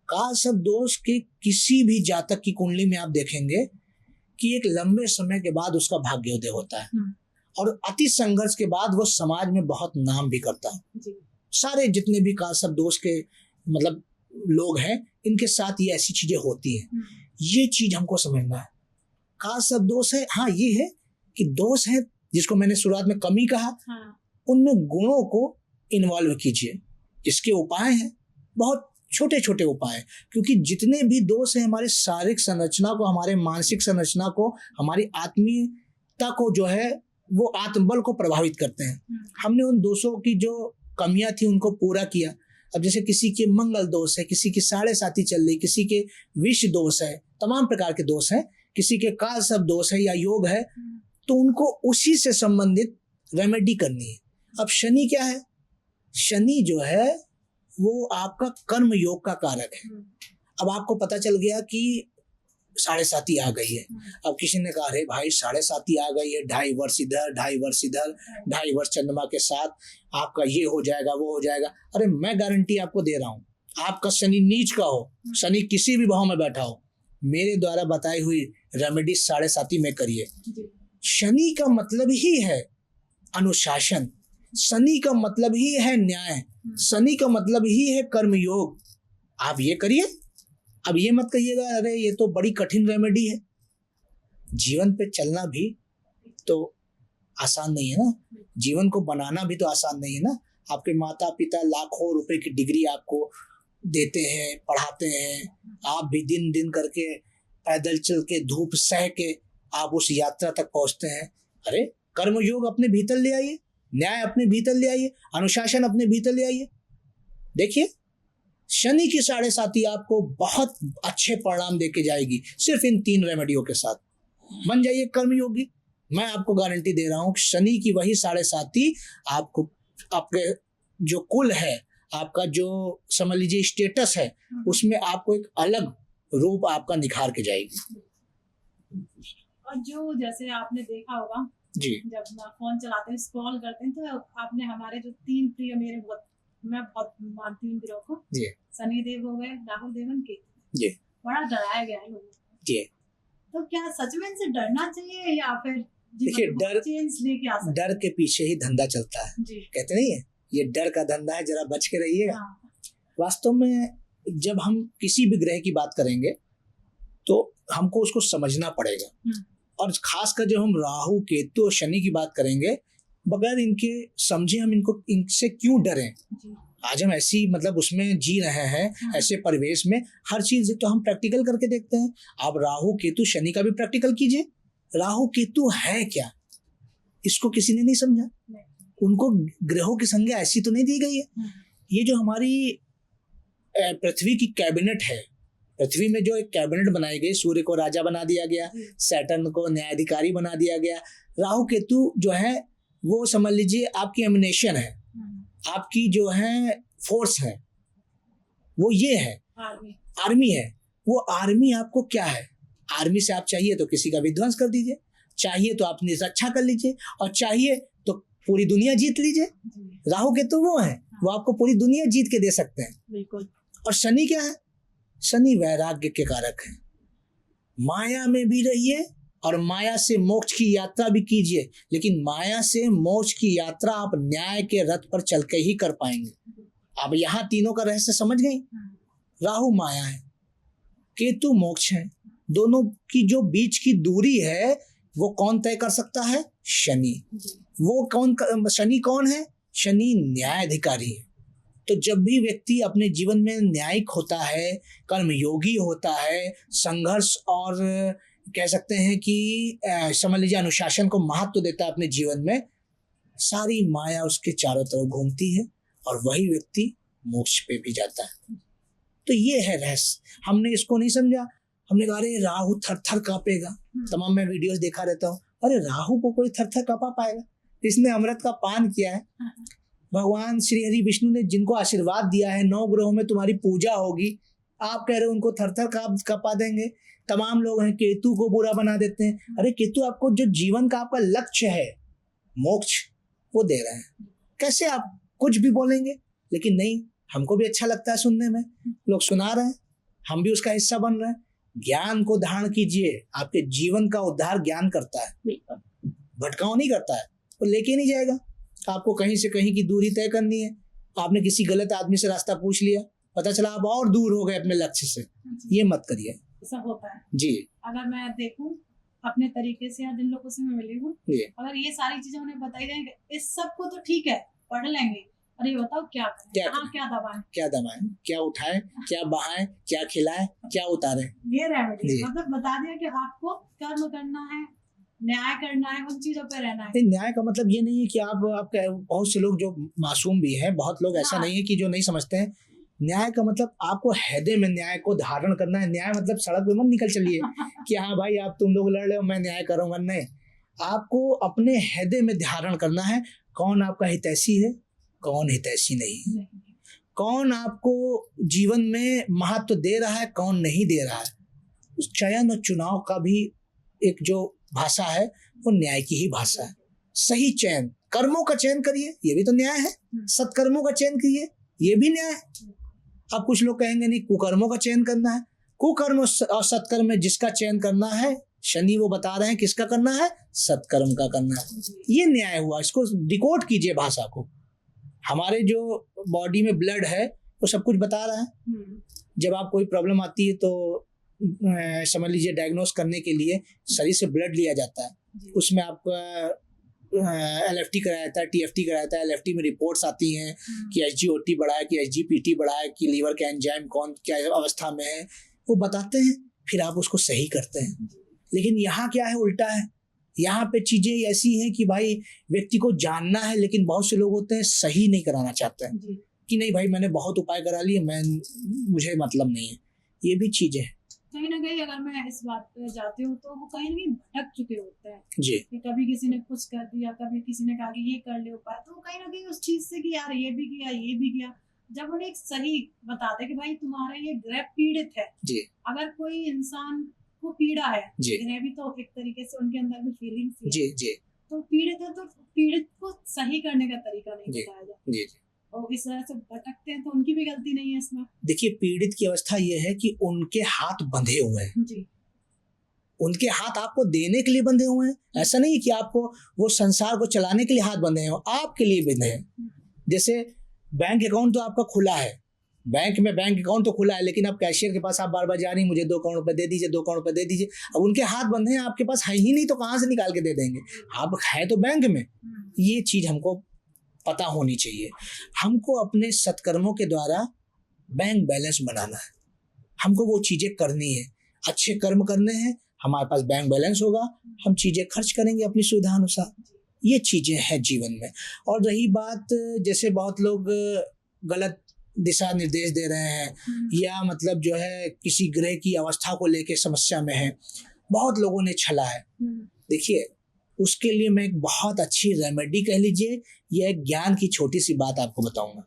काल सर्प दोष के किसी भी जातक की कुंडली में आप देखेंगे कि एक लंबे समय के बाद उसका भाग्योदय होता है और अति संघर्ष के बाद वो समाज में बहुत नाम भी करता है। सारे जितने भी काल सर्प दोष के मतलब लोग हैं, इनके साथ ये ऐसी चीजें होती हैं। ये चीज हमको समझना है। काल सर्प दोष है, हाँ ये है कि दोष है जिसको मैंने शुरुआत में कमी कहा, उनमें गुणों को इन्वॉल्व कीजिए। इसके उपाय हैं, बहुत छोटे छोटे उपाय, क्योंकि जितने भी दोष हैं हमारे शारीरिक संरचना को, हमारे मानसिक संरचना को, हमारी आत्मीयता को जो है वो आत्मबल को प्रभावित करते हैं। हमने उन दोषों की जो कमियां थी उनको पूरा किया। अब जैसे किसी के मंगल दोष है, किसी की 7.5 चल रही, किसी के विष दोष है, तमाम प्रकार के दोष हैं, किसी के काल सर्प दोष है या योग है, तो उनको उसी से संबंधित रेमेडी करनी है। अब शनि क्या है? शनि जो है वो आपका कर्म योग का कारक है। अब आपको पता चल गया कि 7.5 आ गई है। अब किसी ने कहा अरे भाई 7.5 आ गई है, 2.5 वर्ष इधर, 2.5 वर्ष इधर, 2.5 वर्ष चंद्रमा के साथ आपका ये हो जाएगा, वो हो जाएगा। अरे मैं गारंटी आपको दे रहा हूँ, आपका शनि नीच का हो, शनि किसी भी भाव में बैठा हो, मेरे द्वारा बताई हुई रेमेडी 7.5 में करिए। शनि का मतलब ही है अनुशासन, शनि का मतलब ही है न्याय, शनि का मतलब ही है कर्मयोग। आप ये करिए। अब ये मत कहिएगा अरे ये तो बड़ी कठिन रेमेडी है। जीवन पे चलना भी तो आसान नहीं है ना, जीवन को बनाना भी तो आसान नहीं है ना। आपके माता पिता लाखों रुपए की डिग्री आपको देते हैं, पढ़ाते हैं, आप भी दिन दिन करके पैदल चल के धूप सह के आप उस यात्रा तक पहुंचते हैं। अरे कर्मयोग अपने भीतर ले आइए, न्याय अपने भीतर ले आइए, अनुशासन अपने भीतर ले आइए। देखिए शनि की 7.5 आपको बहुत अच्छे परिणाम देके जाएगी। सिर्फ इन 3 रेमेडियों के साथ बन जाइए कर्मयोगी। मैं आपको गारंटी दे रहा हूँ शनि की वही 7.5 आपको आपके जो कुल है, आपका जो समझ लीजिए स्टेटस है, उसमें आपको एक अलग रूप आपका निखार के जाएगी। और जो जैसे आपने देखा होगा जी, जब फोन चलाते हैं, स्क्रॉल करते हैं, तो आपने हमारे जो 3 प्रिय, मेरे बहुत, मैं बहुत मानती हूँ ग्रहों को, जी, शनि देव हो गए, राहुल देवन के, जी, बड़ा डराया गया है लोगों को। जी। तो क्या सच में इनसे डरना चाहिए या फिर देखिए डर, चेंज लेके आ सकते? डर के पीछे ही धंधा चलता है, कहते नहीं है ये डर का धंधा है, जरा बच के रहिएगा। वास्तव में जब हम किसी भी ग्रह की बात करेंगे तो हमको उसको समझना पड़ेगा, और खासकर जब हम राहु केतु और शनि की बात करेंगे, बगैर इनके समझे हम इनको इनसे क्यों डरें। आज हम ऐसी मतलब उसमें जी रहे हैं, ऐसे परिवेश में हर चीज तो हम प्रैक्टिकल करके देखते हैं। आप राहु केतु शनि का भी प्रैक्टिकल कीजिए। राहु केतु है क्या, इसको किसी ने नहीं समझा, उनको ग्रहों की संज्ञा ऐसी तो नहीं दी गई है। ये जो हमारी पृथ्वी की कैबिनेट है, पृथ्वी में जो एक कैबिनेट बनाई गई, सूर्य को राजा बना दिया गया, सैटर्न को न्यायाधिकारी बना दिया गया, राहु केतु जो है वो समझ लीजिए आपकी एमिनेशन है, आपकी जो है फोर्स है, वो ये है आर्मी है। वो आर्मी आपको क्या है, आर्मी से आप चाहिए तो किसी का विध्वंस कर दीजिए, चाहिए तो अपनी रक्षा कर लीजिए, और चाहिए तो पूरी दुनिया जीत लीजिए। राहु केतु वो है, वो आपको पूरी दुनिया जीत के दे सकते हैं। बिल्कुल। और शनि क्या है, शनि वैराग्य के कारक है। माया में भी रहिए और माया से मोक्ष की यात्रा भी कीजिए, लेकिन माया से मोक्ष की यात्रा आप न्याय के रथ पर चल के ही कर पाएंगे। आप यहाँ तीनों का रहस्य समझ गई। राहु माया है, केतु मोक्ष है, दोनों की जो बीच की दूरी है वो कौन तय कर सकता है, शनि। वो कौन, शनि कौन है, शनि न्यायाधिकारी है। तो जब भी व्यक्ति अपने जीवन में न्यायिक होता है, कर्मयोगी होता है, संघर्ष और कह सकते हैं कि समझ लीजिए अनुशासन को महत्व देता है अपने जीवन में, सारी माया उसके चारों तरफ घूमती है और वही व्यक्ति मोक्ष पे भी जाता है। तो ये है रहस्य। हमने इसको नहीं समझा, हमने कहा अरे राहु थर थर कांपेगा। तमाम मैं वीडियोस देखा रहता हूँ, अरे राहु को कोई थर थर कांपा पाएगा, इसने अमृत का पान किया है। भगवान श्री हरि विष्णु ने जिनको आशीर्वाद दिया है 9 ग्रहों में तुम्हारी पूजा होगी, आप कह रहे हो उनको थर-थर कपा देंगे। तमाम लोग हैं केतु को बुरा बना देते हैं। अरे केतु आपको जो जीवन का आपका लक्ष्य है मोक्ष वो दे रहे हैं, कैसे आप कुछ भी बोलेंगे? लेकिन नहीं, हमको भी अच्छा लगता है सुनने में, लोग सुना रहे हैं, हम भी उसका हिस्सा बन रहे हैं। ज्ञान को धारण कीजिए, आपके जीवन का उद्धार ज्ञान करता है, भटकाव नहीं करता है, वो लेके नहीं जाएगा। आपको कहीं से कहीं की दूरी तय करनी है, आपने किसी गलत आदमी से रास्ता पूछ लिया, पता चला आप और दूर हो गए अपने लक्ष्य से, ये मत करिए। ऐसा होता है जी। अगर मैं देखूं अपने तरीके से या जिन लोगों से मैं मिली हूँ, अगर ये सारी चीजें उन्हें बताई जाएंगे, इस सब को तो ठीक है पढ़ लेंगे, और ये बताओ क्या करें, क्या दबाएं, क्या उठाएं, क्या बहाएं, क्या खिलाएं, क्या उतारें, ये रेमेडी मतलब बता दिया कि आपको कर्म करना है, न्याय करना है, उन चीजों पे रहना है। न्याय का मतलब ये नहीं है कि आप बहुत से लोग जो मासूम भी हैं, बहुत लोग ऐसा नहीं है कि जो नहीं समझते हैं। न्याय का मतलब आपको हृदय में न्याय को धारण करना है। न्याय मतलब सड़क पे मत निकल चलिए कि हाँ भाई आप तुम लोग लड़ रहे हो मैं न्याय करूंगा, नहीं, आपको अपने हृदय में धारण करना है कौन आपका हितैषी है, कौन हितैषी नहीं, कौन आपको जीवन में महत्व दे रहा है, कौन नहीं दे रहा है। उस चयन और चुनाव का भी एक जो भाषा है वो न्याय की ही भाषा है। सही चयन, कर्मों का चयन करिए, ये भी तो न्याय है। सत्कर्मों का चयन करिए, ये भी न्याय है। अब कुछ लोग कहेंगे नहीं कुकर्मों का चयन करना है। कुकर्म और सत्कर्म में जिसका चयन करना है, शनि वो बता रहे हैं किसका करना है, सत्कर्म का करना है। ये न्याय हुआ, इसको डिकोड कीजिए भाषा को। हमारे जो बॉडी में ब्लड है वो सब कुछ बता रहा है। जब आप कोई प्रॉब्लम आती है तो समझ लीजिए डायग्नोस करने के लिए शरीर से ब्लड लिया जाता है, उसमें आपका LFT कराया जाता है, TFT कराया जाता है। LFT में रिपोर्ट्स आती हैं कि SGOT बढ़ा है कि SGPT बढ़ा है कि लीवर का एंजाइम कौन क्या अवस्था में है, वो बताते हैं, फिर आप उसको सही करते हैं। लेकिन यहाँ क्या है, उल्टा है। यहाँ पे चीजें ऐसी हैं कि भाई व्यक्ति को जानना है, लेकिन बहुत से लोग होते हैं सही नहीं कराना चाहते हैं कि नहीं भाई मैंने बहुत उपाय करा लिए, मुझे मतलब नहीं है। ये भी चीजें हैं। कहीं ना कहीं अगर मैं इस बात पे जाती हूँ तो वो कहीं ना कहीं भटक चुके होते हैं जी। कि कभी किसी ने कुछ कर दिया, कभी किसी ने कहा कि ये कर ले उपाय, तो कहीं ना कहीं उस चीज से कि यार ये भी किया। जब उन्हें एक सही बताते कि भाई तुम्हारा ये ग्रह पीड़ित है जी। अगर कोई इंसान को पीड़ा है, ग्रह भी तो एक तरीके से उनके अंदर भी फीलिंग्स जी जी, तो पीड़ित है तो पीड़ित को सही करने का तरीका नहीं बताया जाता जी। और इस तरह से भटकते हैं तो उनकी भी गलती नहीं है इसमें। देखिए पीड़ित की अवस्था ये है कि उनके हाथ बंधे हुए हैं जी। उनके हाथ आपको देने के लिए बंधे हुए हैं, ऐसा नहीं कि आपको वो संसार को चलाने के लिए हाथ बंधे हैं, आपके लिए बंधे हैं। जैसे बैंक अकाउंट तो आपका खुला है, बैंक में बैंक अकाउंट तो खुला है, लेकिन अब कैशियर के पास आप बार बार जा रही मुझे 2 करोड़ रुपए दे दीजिए, 2 करोड़ रुपए दे दीजिए। अब उनके हाथ बंधे हैं, आपके पास है ही नहीं तो कहाँ से निकाल के दे देंगे, आप है तो बैंक में। ये चीज हमको पता होनी चाहिए। हमको अपने सत्कर्मों के द्वारा बैंक बैलेंस बनाना है, हमको वो चीजें करनी है, अच्छे कर्म करने हैं, हमारे पास बैंक बैलेंस होगा, हम चीजें खर्च करेंगे अपनी सुविधा अनुसार। ये चीजें हैं जीवन में। और रही बात जैसे बहुत लोग गलत दिशा निर्देश दे रहे हैं या मतलब जो है किसी ग्रह की अवस्था को लेके समस्या में है, बहुत लोगों ने छला है। देखिए उसके लिए मैं एक बहुत अच्छी रेमेडी कह लीजिए, यह एक ज्ञान की छोटी सी बात आपको बताऊंगा।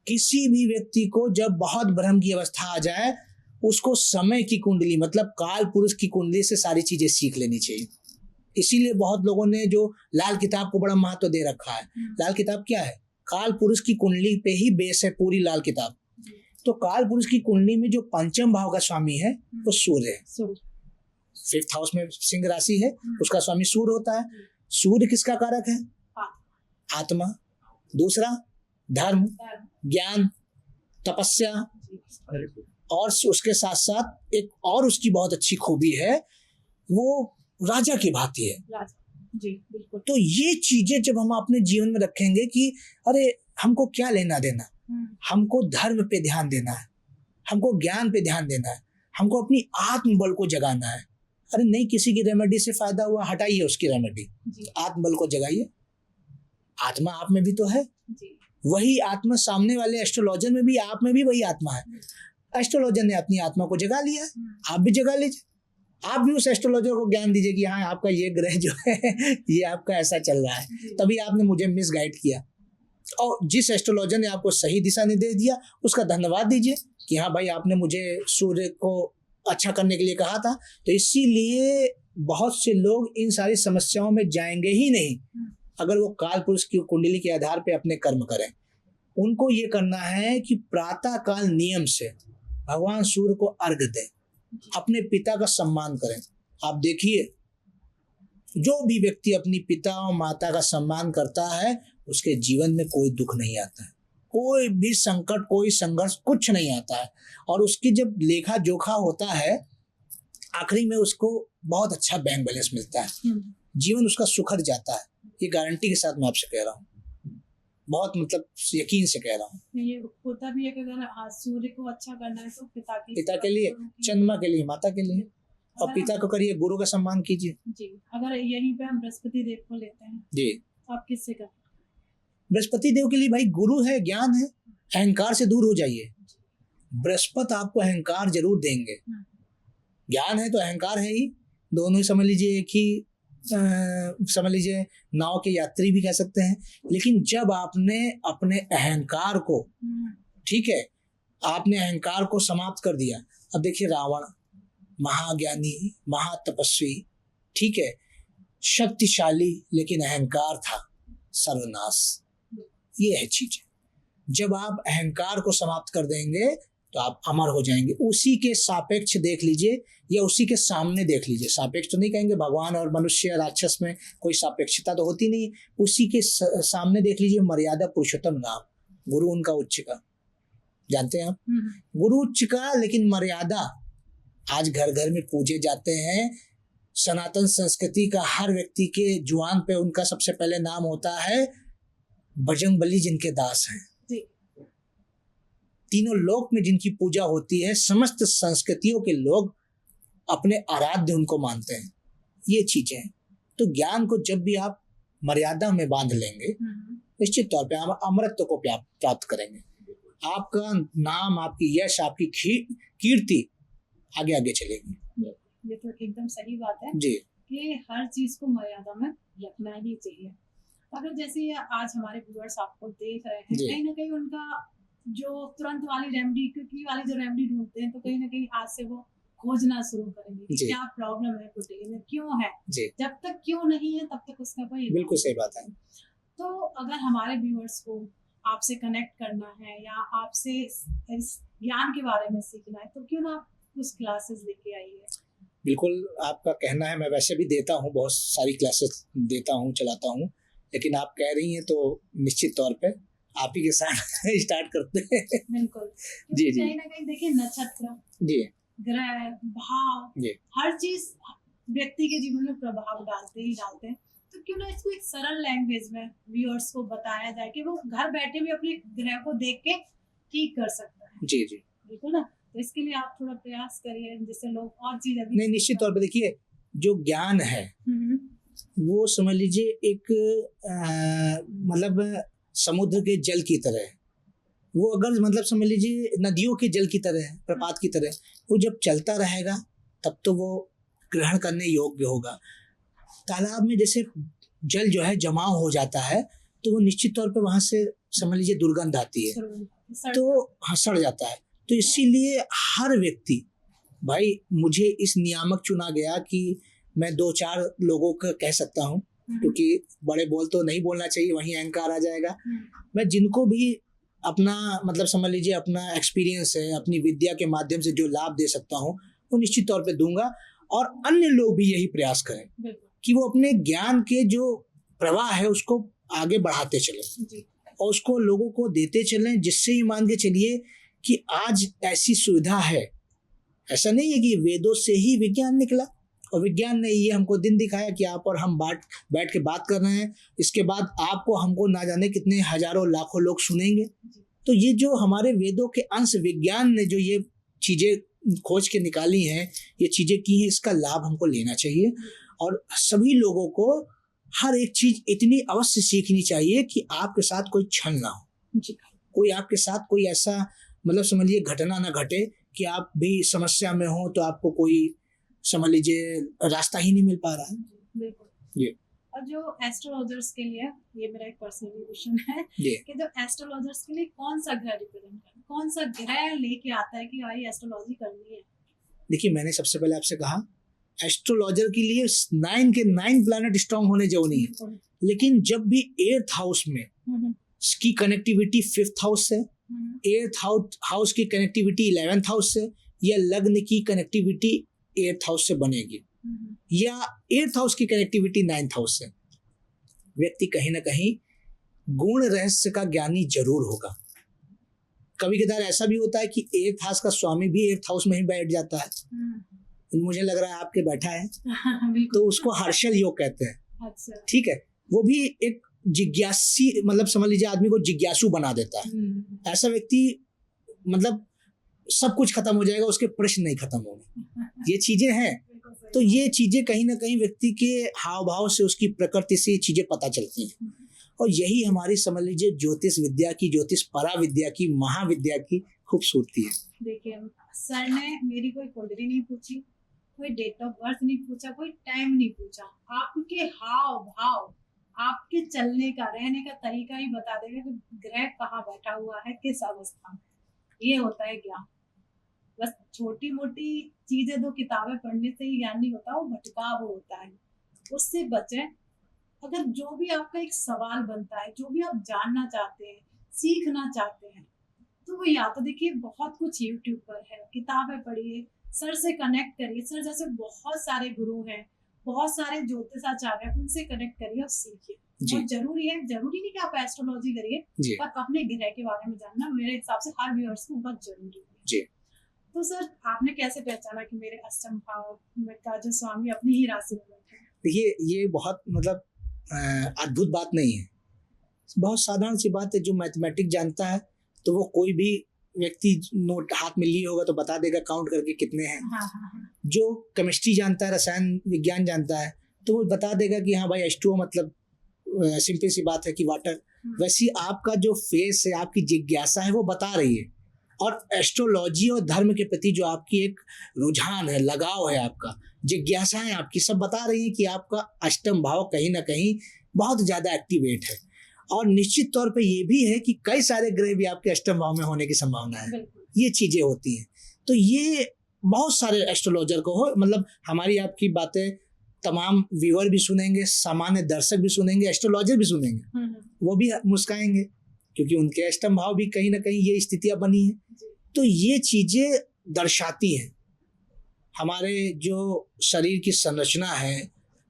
किसी भी व्यक्ति को जब बहुत भ्रम की अवस्था आ जाए, उसको समय की कुंडली मतलब काल पुरुष की कुंडली से सारी चीजें सीख लेनी चाहिए। इसीलिए बहुत लोगों ने जो लाल किताब को बड़ा महत्व दे रखा है। लाल किताब क्या है, काल पुरुष की कुंडली पे ही बेस है पूरी लाल किताब। तो काल पुरुष की कुंडली में जो पंचम भाव का स्वामी है वो सूर्य है। 5th हाउस में सिंह राशि है, उसका स्वामी सूर्य होता है। सूर्य किसका कारक है, आत्मा। दूसरा धर्म, ज्ञान, तपस्या, और उसके साथ साथ एक और उसकी बहुत अच्छी खूबी है, वो राजा की भांति है जी, बिल्कुल। तो ये चीजें जब हम अपने जीवन में रखेंगे कि अरे हमको क्या लेना देना, हमको धर्म पे ध्यान देना है, हमको ज्ञान पे ध्यान देना है, हमको अपनी आत्मबल को जगाना है। अरे नहीं किसी की रेमेडी से फायदा हुआ, हटाइए उसकी रेमेडी, आत्मबल को जगाइए। आत्मा आप में भी तो है जी। वही आत्मा सामने वाले एस्ट्रोलॉजर में भी, आप में भी वही आत्मा है। एस्ट्रोलॉजर ने अपनी आत्मा को जगा लिया, आप भी जगा लीजिए। आप भी उस एस्ट्रोलॉजर को ज्ञान दीजिए कि हाँ आपका ये ग्रह जो है ये आपका ऐसा चल रहा है, तभी आपने मुझे मिसगाइड किया। और जिस एस्ट्रोलॉजर ने आपको सही दिशा निर्देश दिया उसका धन्यवाद दीजिए कि हाँ भाई आपने मुझे सूर्य को अच्छा करने के लिए कहा था। तो इसीलिए बहुत से लोग इन सारी समस्याओं में जाएंगे ही नहीं अगर वो काल पुरुष की कुंडली के आधार पे अपने कर्म करें। उनको ये करना है कि प्रातः काल नियम से भगवान सूर्य को अर्घ्य दें, अपने पिता का सम्मान करें। आप देखिए जो भी व्यक्ति अपनी पिता और माता का सम्मान करता है उसके जीवन में कोई दुख नहीं आता है, कोई भी संकट कोई संघर्ष कुछ नहीं आता है, और उसकी जब लेखा जोखा होता है आखिरी में उसको बहुत अच्छा बैंक बैलेंस मिलता है, जीवन उसका सुखद जाता है। ये गारंटी के साथ मैं आपसे कह रहा हूँ, बहुत मतलब यकीन से कह रहा हूँ। ये होता भी है कि अगर आज सूर्य को अच्छा करना है तो पिता के लिए, चंद्रमा के लिए, माता के लिए, और पिता को करिए, गुरु का सम्मान कीजिए। जी, अगर यहीं पे हम बृहस्पति देव को लेते हैं जी, तो आप किससे करें? बृहस्पति देव के लिए भाई गुरु है, ज्ञान है, अहंकार से दूर हो जाइए। बृहस्पति आपको अहंकार जरूर देंगे, ज्ञान है तो अहंकार है ही, दोनों ही समझ लीजिए एक ही समझ लीजिए नाव के यात्री भी कह सकते हैं। लेकिन जब आपने अपने अहंकार को, ठीक है, आपने अहंकार को समाप्त कर दिया। अब देखिए रावण महाज्ञानी महातपस्वी, ठीक है, शक्तिशाली, लेकिन अहंकार था सर्वनाश। ये है चीज, जब आप अहंकार को समाप्त कर देंगे तो आप अमर हो जाएंगे। उसी के सापेक्ष देख लीजिए या उसी के सामने देख लीजिए, सापेक्ष तो नहीं कहेंगे, भगवान और मनुष्य राक्षस में कोई सापेक्षता तो होती नहीं, उसी के सामने देख लीजिए मर्यादा पुरुषोत्तम राम, गुरु उनका उच्च का, जानते हैं आप, गुरु उच्च का, लेकिन मर्यादा आज घर घर में पूजे जाते हैं। सनातन संस्कृति का हर व्यक्ति के जुबान पे उनका सबसे पहले नाम होता है बजरंगबली जिनके दास हैं। तीनों लोक में जिनकी पूजा होती है, समस्त संस्कृतियों के लोग अपने आराध्य उनको मानते हैं। ये चीजें, तो ज्ञान को जब भी आप मर्यादा में बांध लेंगे निश्चित तौर पे आप अमरत्व को प्राप्त करेंगे। आपका नाम, आपकी यश, आपकी कीर्ति आगे आगे चलेगी। ये तो एकदम सही बात है जी, कि हर चीज को मर्यादा में रखना ही चाहिए। अगर जैसे आज हमारे व्यूअर्स आपको देख रहे हैं, कहीं ना कहीं उनका जो तुरंत वाली रेमेडी, क्विकली वाली जो रेमेडी ढूंढते हैं, तो कहीं ना कहीं आज से वो खोजना शुरू करेंगे कि क्या प्रॉब्लम है कुंडली में, क्यों है। जब तक क्यों नहीं है तब तक उसका कोई, बिल्कुल सही बात है। तो अगर हमारे व्यूअर्स को आपसे कनेक्ट करना है या आपसे इस ज्ञान के बारे में सीखना है, तो क्यों ना आप कुछ क्लासेस लेके आइए। बिल्कुल, आपका कहना है, मैं वैसे भी देता हूँ, बहुत सारी क्लासेस देता हूँ, चलाता हूँ, लेकिन आप कह रही हैं तो निश्चित तौर पे आप ही के साथ स्टार्ट करते हैं। बिल्कुल, जी जी, कहीं ना कहीं देखिए नक्षत्र, जी, ग्रह, भाव, हर चीज व्यक्ति के जीवन में प्रभाव डालते ही डालते हैं। तो क्यों ना इसको एक सरल लैंग्वेज में व्यूअर्स को बताया जाए कि वो घर बैठे भी अपने ग्रह को देख के ठीक कर सकता है। जी जी, बिल्कुल ना, तो इसके लिए आप थोड़ा प्रयास करिए जिससे लोग और चीज अभी नहीं, निश्चित तौर पे देखिए जो ज्ञान है वो समझ लीजिए एक मतलब समुद्र के जल की तरह है। वो अगर मतलब समझ लीजिए नदियों के जल की तरह है, प्रपात की तरह, वो जब चलता रहेगा तब तो वो ग्रहण करने योग्य होगा। तालाब में जैसे जल जो है जमाव हो जाता है तो वो निश्चित तौर पे वहां से समझ लीजिए दुर्गंध आती है, तो सड़ जाता है। तो इसीलिए हर व्यक्ति, भाई मुझे इस नियामक चुना गया कि मैं 2-4 लोगों का कह सकता हूँ, क्योंकि बड़े बोल तो नहीं बोलना चाहिए, वहीं अहंकार आ जाएगा। मैं जिनको भी अपना मतलब समझ लीजिए अपना एक्सपीरियंस है, अपनी विद्या के माध्यम से जो लाभ दे सकता हूँ वो निश्चित तौर पे दूंगा, और अन्य लोग भी यही प्रयास करें कि वो अपने ज्ञान के जो प्रवाह है उसको आगे बढ़ाते चले और उसको लोगों को देते चलें, जिससे ही मान के चलिए कि आज ऐसी सुविधा है। ऐसा नहीं है कि वेदों से ही विज्ञान निकला और विज्ञान ने ये हमको दिन दिखाया कि आप और हम बैठ के बात कर रहे हैं, इसके बाद आपको हमको ना जाने कितने हजारों लाखों लोग सुनेंगे। तो ये जो हमारे वेदों के अंश विज्ञान ने जो ये चीजें खोज के निकाली हैं, ये चीजें की हैं, इसका लाभ हमको लेना चाहिए। और सभी लोगों को हर एक चीज इतनी अवश्य सीखनी चाहिए कि आपके साथ कोई क्षण ना हो, कोई आपके साथ कोई ऐसा मतलब समझिए घटना ना घटे कि आप भी समस्या में हो तो आपको कोई समझ लीजिए रास्ता ही नहीं मिल पा रहा है। बिल्कुल। ये और जो एस्ट्रोलॉजर्स के लिए, ये मेरा एक पर्सनल क्वेश्चन है ये कि जो एस्ट्रोलॉजर्स के लिए कौन सा ग्रह रिप्रेजेंट करता है, कौन सा ग्रह लेके आता है कि भाई एस्ट्रोलॉजी करनी है? देखिए, मैंने सबसे पहले आपसे कहा एस्ट्रोलॉजर के लिए 9 के 9 प्लैनेट स्ट्रांग होने जरूरी है, लेकिन जब भी 8th हाउस में की कनेक्टिविटी 5th हाउस से, 8th हाउस की कनेक्टिविटी 11th हाउस से, या लग्न की कनेक्टिविटी 8th हाउस से बनेगी, या 8th हाउस की कनेक्टिविटी 9th हाउस से, व्यक्ति कहीं ना कहीं गुण रहस्य का ज्ञानी जरूर होगा। कभी कदार ऐसा भी होता है कि 8th हाउस का स्वामी भी 8th हाउस में ही बैठ जाता है। मुझे लग रहा है आपके बैठा है तो उसको हर्षल योग कहते हैं। अच्छा। ठीक है, वो भी एक जिज्ञासी, मतलब समझ लीजिए आदमी को जिज्ञासु बना देता है। ऐसा व्यक्ति मतलब सब कुछ खत्म हो जाएगा, उसके प्रश्न नहीं खत्म होंगे। ये चीजें हैं, तो ये चीजें कहीं ना कहीं व्यक्ति के हाव भाव से, उसकी प्रकृति से ये चीजें पता चलती हैं। और यही हमारी समझ लीजिए ज्योतिष विद्या की, ज्योतिष परा विद्या की, महाविद्या की खूबसूरती है। देखिए सर ने मेरी कोई कुंडली नहीं पूछी, कोई डेट ऑफ बर्थ नहीं पूछा, कोई टाइम नहीं पूछा, आपके हाव भाव, आपके चलने का, रहने का तरीका ही बता देगा कि ग्रह कहाँ बैठा हुआ है, किस अवस्था में। ये होता है ज्ञान। बस छोटी मोटी चीजें दो किताबें पढ़ने से ही ज्ञान नहीं होता, वो भटकाव होता है। उससे बचें। अगर जो भी आपका एक सवाल बनता है, जो भी आप जानना चाहते हैं, सीखना चाहते हैं, तो वो या तो देखिए बहुत कुछ YouTube पर है, किताबें पढ़िए, सर से कनेक्ट करिए। सर जैसे बहुत सारे गुरु हैं, बहुत सारे ज्योतिषाचार्य हैं, उनसे कनेक्ट करिए और सीखिए। और जरूरी नहीं कि आप एस्ट्रोलॉजी करिए, पर अपने ग्रह के बारे में जानना मेरे हिसाब से हर व्यूअर्स को बहुत जरूरी है जी। तो सर आपने कैसे पहचाना कि मेरे अष्टम भाव का जो स्वामी अपनी ही राशि में बैठे हैं? देखिए, ये बहुत मतलब अद्भुत बात नहीं है, बहुत साधारण सी बात है। जो मैथमेटिक्स जानता है तो वो कोई भी व्यक्ति नोट हाथ में लिए होगा तो बता देगा काउंट करके कितने हैं। जो केमिस्ट्री जानता है, रसायन विज्ञान जानता है, तो वो बता देगा कि हाँ भाई H2O मतलब सिंपल सी बात है कि वाटर। वैसी आपका जो फेस है, आपकी जिज्ञासा है, वो बता रही है। और एस्ट्रोलॉजी और धर्म के प्रति जो आपकी एक रुझान है, लगाव है, आपका जिज्ञासाएं आपकी सब बता रही है कि आपका अष्टम भाव कहीं ना कहीं बहुत ज्यादा एक्टिवेट है। और निश्चित तौर पे ये भी है कि कई सारे ग्रह भी आपके अष्टम भाव में होने की संभावना है। ये चीजें होती हैं, तो ये बहुत सारे एस्ट्रोलॉजर को हो, मतलब हमारी आपकी बातें तमाम व्यूअर भी सुनेंगे, सामान्य दर्शक भी सुनेंगे, एस्ट्रोलॉजर भी सुनेंगे, वो भी मुस्काएंगे क्योंकि उनके अष्टम भाव भी कहीं ना कहीं ये स्थितियां बनी हैं। तो ये चीजें दर्शाती हैं हमारे जो शरीर की संरचना है,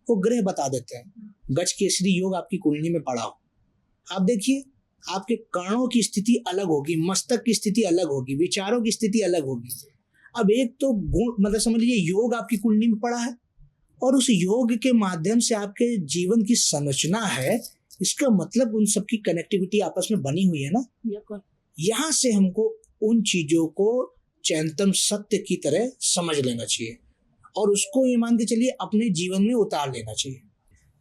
वो ग्रह बता देते हैं। गज केसरी योग आपकी कुंडली में पड़ा हो, आप देखिए आपके कर्णों की स्थिति अलग होगी, मस्तक की स्थिति अलग होगी, विचारों की स्थिति अलग होगी। अब एक तो गुण मतलब समझ लीजिए योग आपकी कुंडली में पड़ा है, और उस योग के माध्यम से आपके जीवन की संरचना है, इसका मतलब उन सबकी कनेक्टिविटी आपस में बनी हुई है ना। यहाँ से हमको उन चीजों को चैंतन सत्य की तरह समझ लेना चाहिए और उसको ये मान के चलिए अपने जीवन में उतार लेना चाहिए।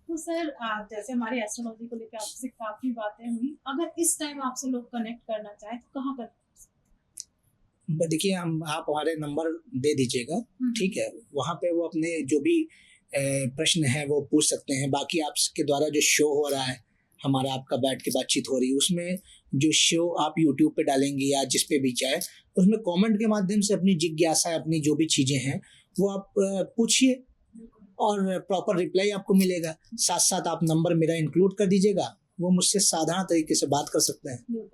तो सर जैसे हमारी एस्ट्रोलॉजी को लेकर आपसे काफी बातें हुई, अगर इस टाइम आपसे लोग कनेक्ट करना चाहे तो कहाँ कर? देखिए, आप हमारे नंबर दे दीजिएगा, ठीक है, वहाँ पे वो अपने जो भी प्रश्न है वो पूछ सकते हैं। बाकी आपके द्वारा जो शो हो रहा है, हमारा आपका बैठ के बातचीत हो रही है, उसमें जो शो आप YouTube पे डालेंगे या जिस पे भी चाहे, उसमें कमेंट के माध्यम से अपनी जिज्ञासा, अपनी जो भी चीजें हैं वो आप पूछिए और प्रॉपर रिप्लाई आपको मिलेगा। साथ साथ आप नंबर मेरा इंक्लूड कर दीजिएगा, वो मुझसे साधारण तरीके से बात कर सकते हैं।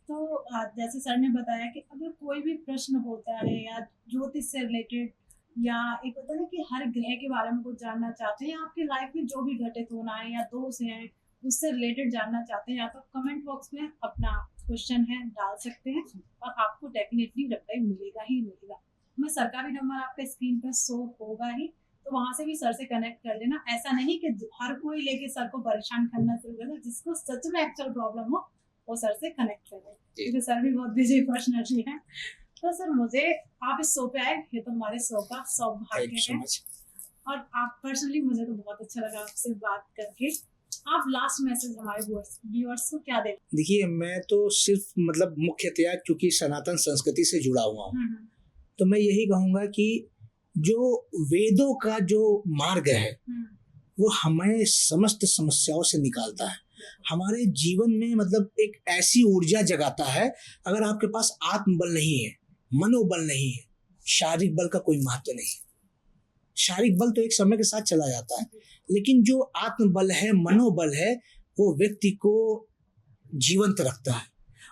तो जैसे सर ने बताया कि अगर कोई भी प्रश्न होता है या ज्योतिष से रिलेटेड, या एक होता है कि हर ग्रह के बारे में कुछ जानना चाहते हैं, या आपकी लाइफ में जो भी घटित होना है या दोष हैं उससे रिलेटेड जानना चाहते हैं, या तो कमेंट बॉक्स में अपना क्वेश्चन है डाल सकते हैं और आपको डेफिनेटली रिप्लाई मिलेगा ही मिलेगा। मैं सर का भी नंबर आपके स्क्रीन पर शो होगा ही, तो वहां से भी सर से कनेक्ट कर लेना। ऐसा नहीं कि हर कोई लेके सर को परेशान करना शुरू कर दे, जिसको सच में एक्चुअल प्रॉब्लम हो वो सर से कनेक्ट करें, क्योंकि सर भी बहुत बिजी पर्सनैलिटी है। तो सर मुझे आप इस शो पे आए, ये तो हमारे शो का सौभाग्य है, और आप पर्सनली मुझे तो बहुत अच्छा लगा आपसे बात करके। आप लास्ट मैसेज हमारे व्यूअर्स को क्या दें? देखिए, मैं तो सिर्फ मतलब मुख्यतया क्योंकि सनातन संस्कृति से जुड़ा हुआ हूँ, तो मैं यही कहूँगा कि जो वेदों का जो मार्ग है वो हमें समस्त समस्याओं से निकालता है, हमारे जीवन में मतलब एक ऐसी ऊर्जा जगाता है। अगर आपके पास आत्मबल नहीं है, मनोबल नहीं है, शारीरिक बल का कोई महत्व नहीं है। शारीरिक बल तो एक समय के साथ चला जाता है, लेकिन जो आत्मबल है, मनोबल है, वो व्यक्ति को जीवंत रखता है।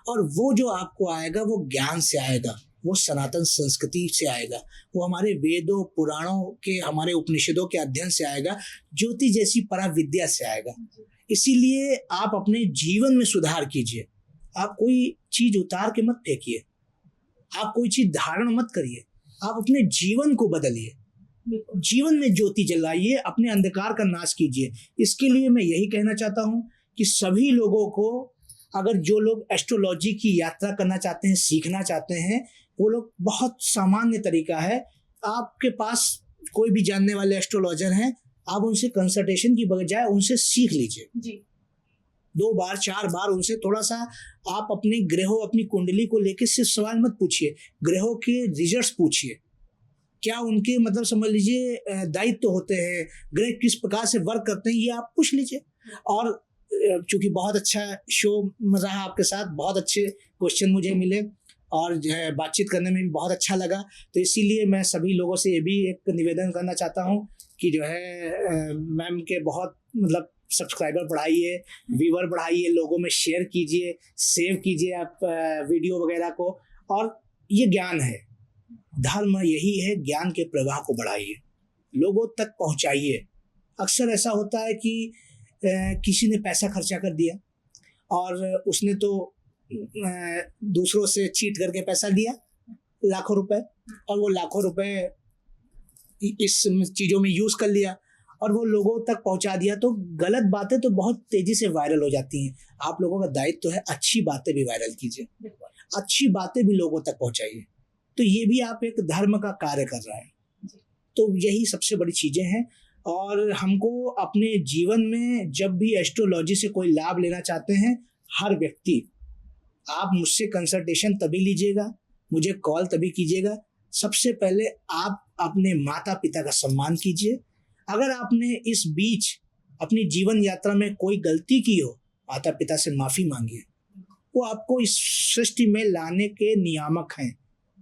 और वो जो आपको आएगा वो ज्ञान से आएगा, वो सनातन संस्कृति से आएगा, वो हमारे वेदों पुराणों के, हमारे उपनिषदों के अध्ययन से आएगा, ज्योति जैसी पराविद्या से आएगा। इसीलिए आप अपने जीवन में सुधार कीजिए। आप कोई चीज उतार के मत फेंकिए, आप कोई चीज धारण मत करिए, आप अपने जीवन को बदलिए, जीवन में ज्योति जलाइए, अपने अंधकार का नाश कीजिए। इसके लिए मैं यही कहना चाहता हूँ कि सभी लोगों को, अगर जो लोग एस्ट्रोलॉजी की यात्रा करना चाहते हैं, सीखना चाहते हैं, वो लोग बहुत सामान्य तरीका है। आपके पास कोई भी जानने वाले एस्ट्रोलॉजर हैं, आप उनसे कंसल्टेशन की बजाय उनसे सीख लीजिए जी। 2 बार 4 बार उनसे थोड़ा सा आप अपने ग्रहों, अपनी कुंडली को लेकर सिर्फ सवाल मत पूछिए, ग्रहों के रिजल्ट्स पूछिए, क्या उनके मतलब समझ लीजिए दायित्व होते हैं, ग्रह किस प्रकार से वर्क करते हैं, ये आप पूछ लीजिए। और चूंकि बहुत अच्छा शो रहा आपके साथ, बहुत अच्छे क्वेश्चन मुझे मिले और जो है बातचीत करने में भी बहुत अच्छा लगा, तो इसीलिए मैं सभी लोगों से ये भी एक निवेदन करना चाहता हूँ कि जो है मैम के बहुत मतलब सब्सक्राइबर बढ़ाइए, व्यूअर बढ़ाइए, लोगों में शेयर कीजिए, सेव कीजिए आप वीडियो वगैरह को। और ये ज्ञान है, धर्म यही है, ज्ञान के प्रवाह को बढ़ाइए, लोगों तक पहुँचाइए। अक्सर ऐसा होता है कि किसी ने पैसा खर्चा कर दिया और उसने तो दूसरों से चीट करके पैसा लिया लाखों रुपए, और वो लाखों रुपए इस चीज़ों में यूज़ कर लिया और वो लोगों तक पहुंचा दिया, तो गलत बातें तो बहुत तेजी से वायरल हो जाती हैं। आप लोगों का दायित्व है अच्छी बातें भी वायरल कीजिए, अच्छी बातें भी लोगों तक पहुंचाइए, तो ये भी आप एक धर्म का कार्य कर रहे हैं। तो यही सबसे बड़ी चीज़ें हैं। और हमको अपने जीवन में जब भी एस्ट्रोलॉजी से कोई लाभ लेना चाहते हैं, हर व्यक्ति, आप मुझसे कंसल्टेशन तभी लीजिएगा, मुझे कॉल तभी कीजिएगा। सबसे पहले आप अपने माता पिता का सम्मान कीजिए। अगर आपने इस बीच अपनी जीवन यात्रा में कोई गलती की हो, माता पिता से माफ़ी मांगिए। वो आपको इस सृष्टि में लाने के नियामक हैं,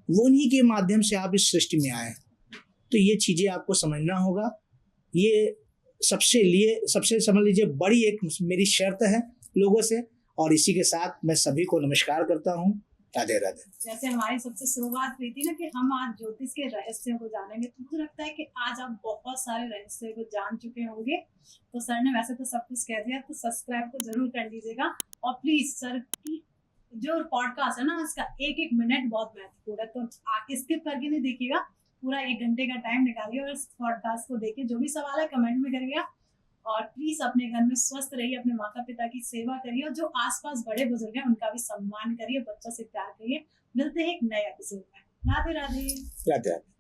वो उन्हीं के माध्यम से आप इस सृष्टि में आए। तो ये चीज़ें आपको समझना होगा। ये सबसे समझ लीजिए बड़ी एक मेरी शर्त है लोगों से, और इसी के साथ मैं सभी को नमस्कार करता हूँ। राधे राधे। जैसे हमारी सबसे शुरुआत हुई थी ना कि हम आज ज्योतिष के रहस्यों को जानेंगे, तो मुझे लगता है कि आज आप बहुत सारे रहस्यों को जान चुके होंगे। तो सर ने वैसे तो सब कुछ कह दिया, तो सब्सक्राइब तो जरूर कर लीजिएगा। और प्लीज सर की जो पॉडकास्ट है ना, उसका एक एक मिनट बहुत महत्वपूर्ण है, तो आके स्किप करके नहीं देखिएगा, पूरा 1 घंटे का टाइम निकालिए और इस पॉडकास्ट को देखिए। जो भी सवाल है कमेंट में करिएगा, और प्लीज अपने घर में स्वस्थ रहिए, अपने माता पिता की सेवा करिए, और जो आसपास बड़े बुजुर्ग हैं उनका भी सम्मान करिए, बच्चों से प्यार करिए। मिलते हैं एक नए एपिसोड में। राधे राधे। राधे राधे।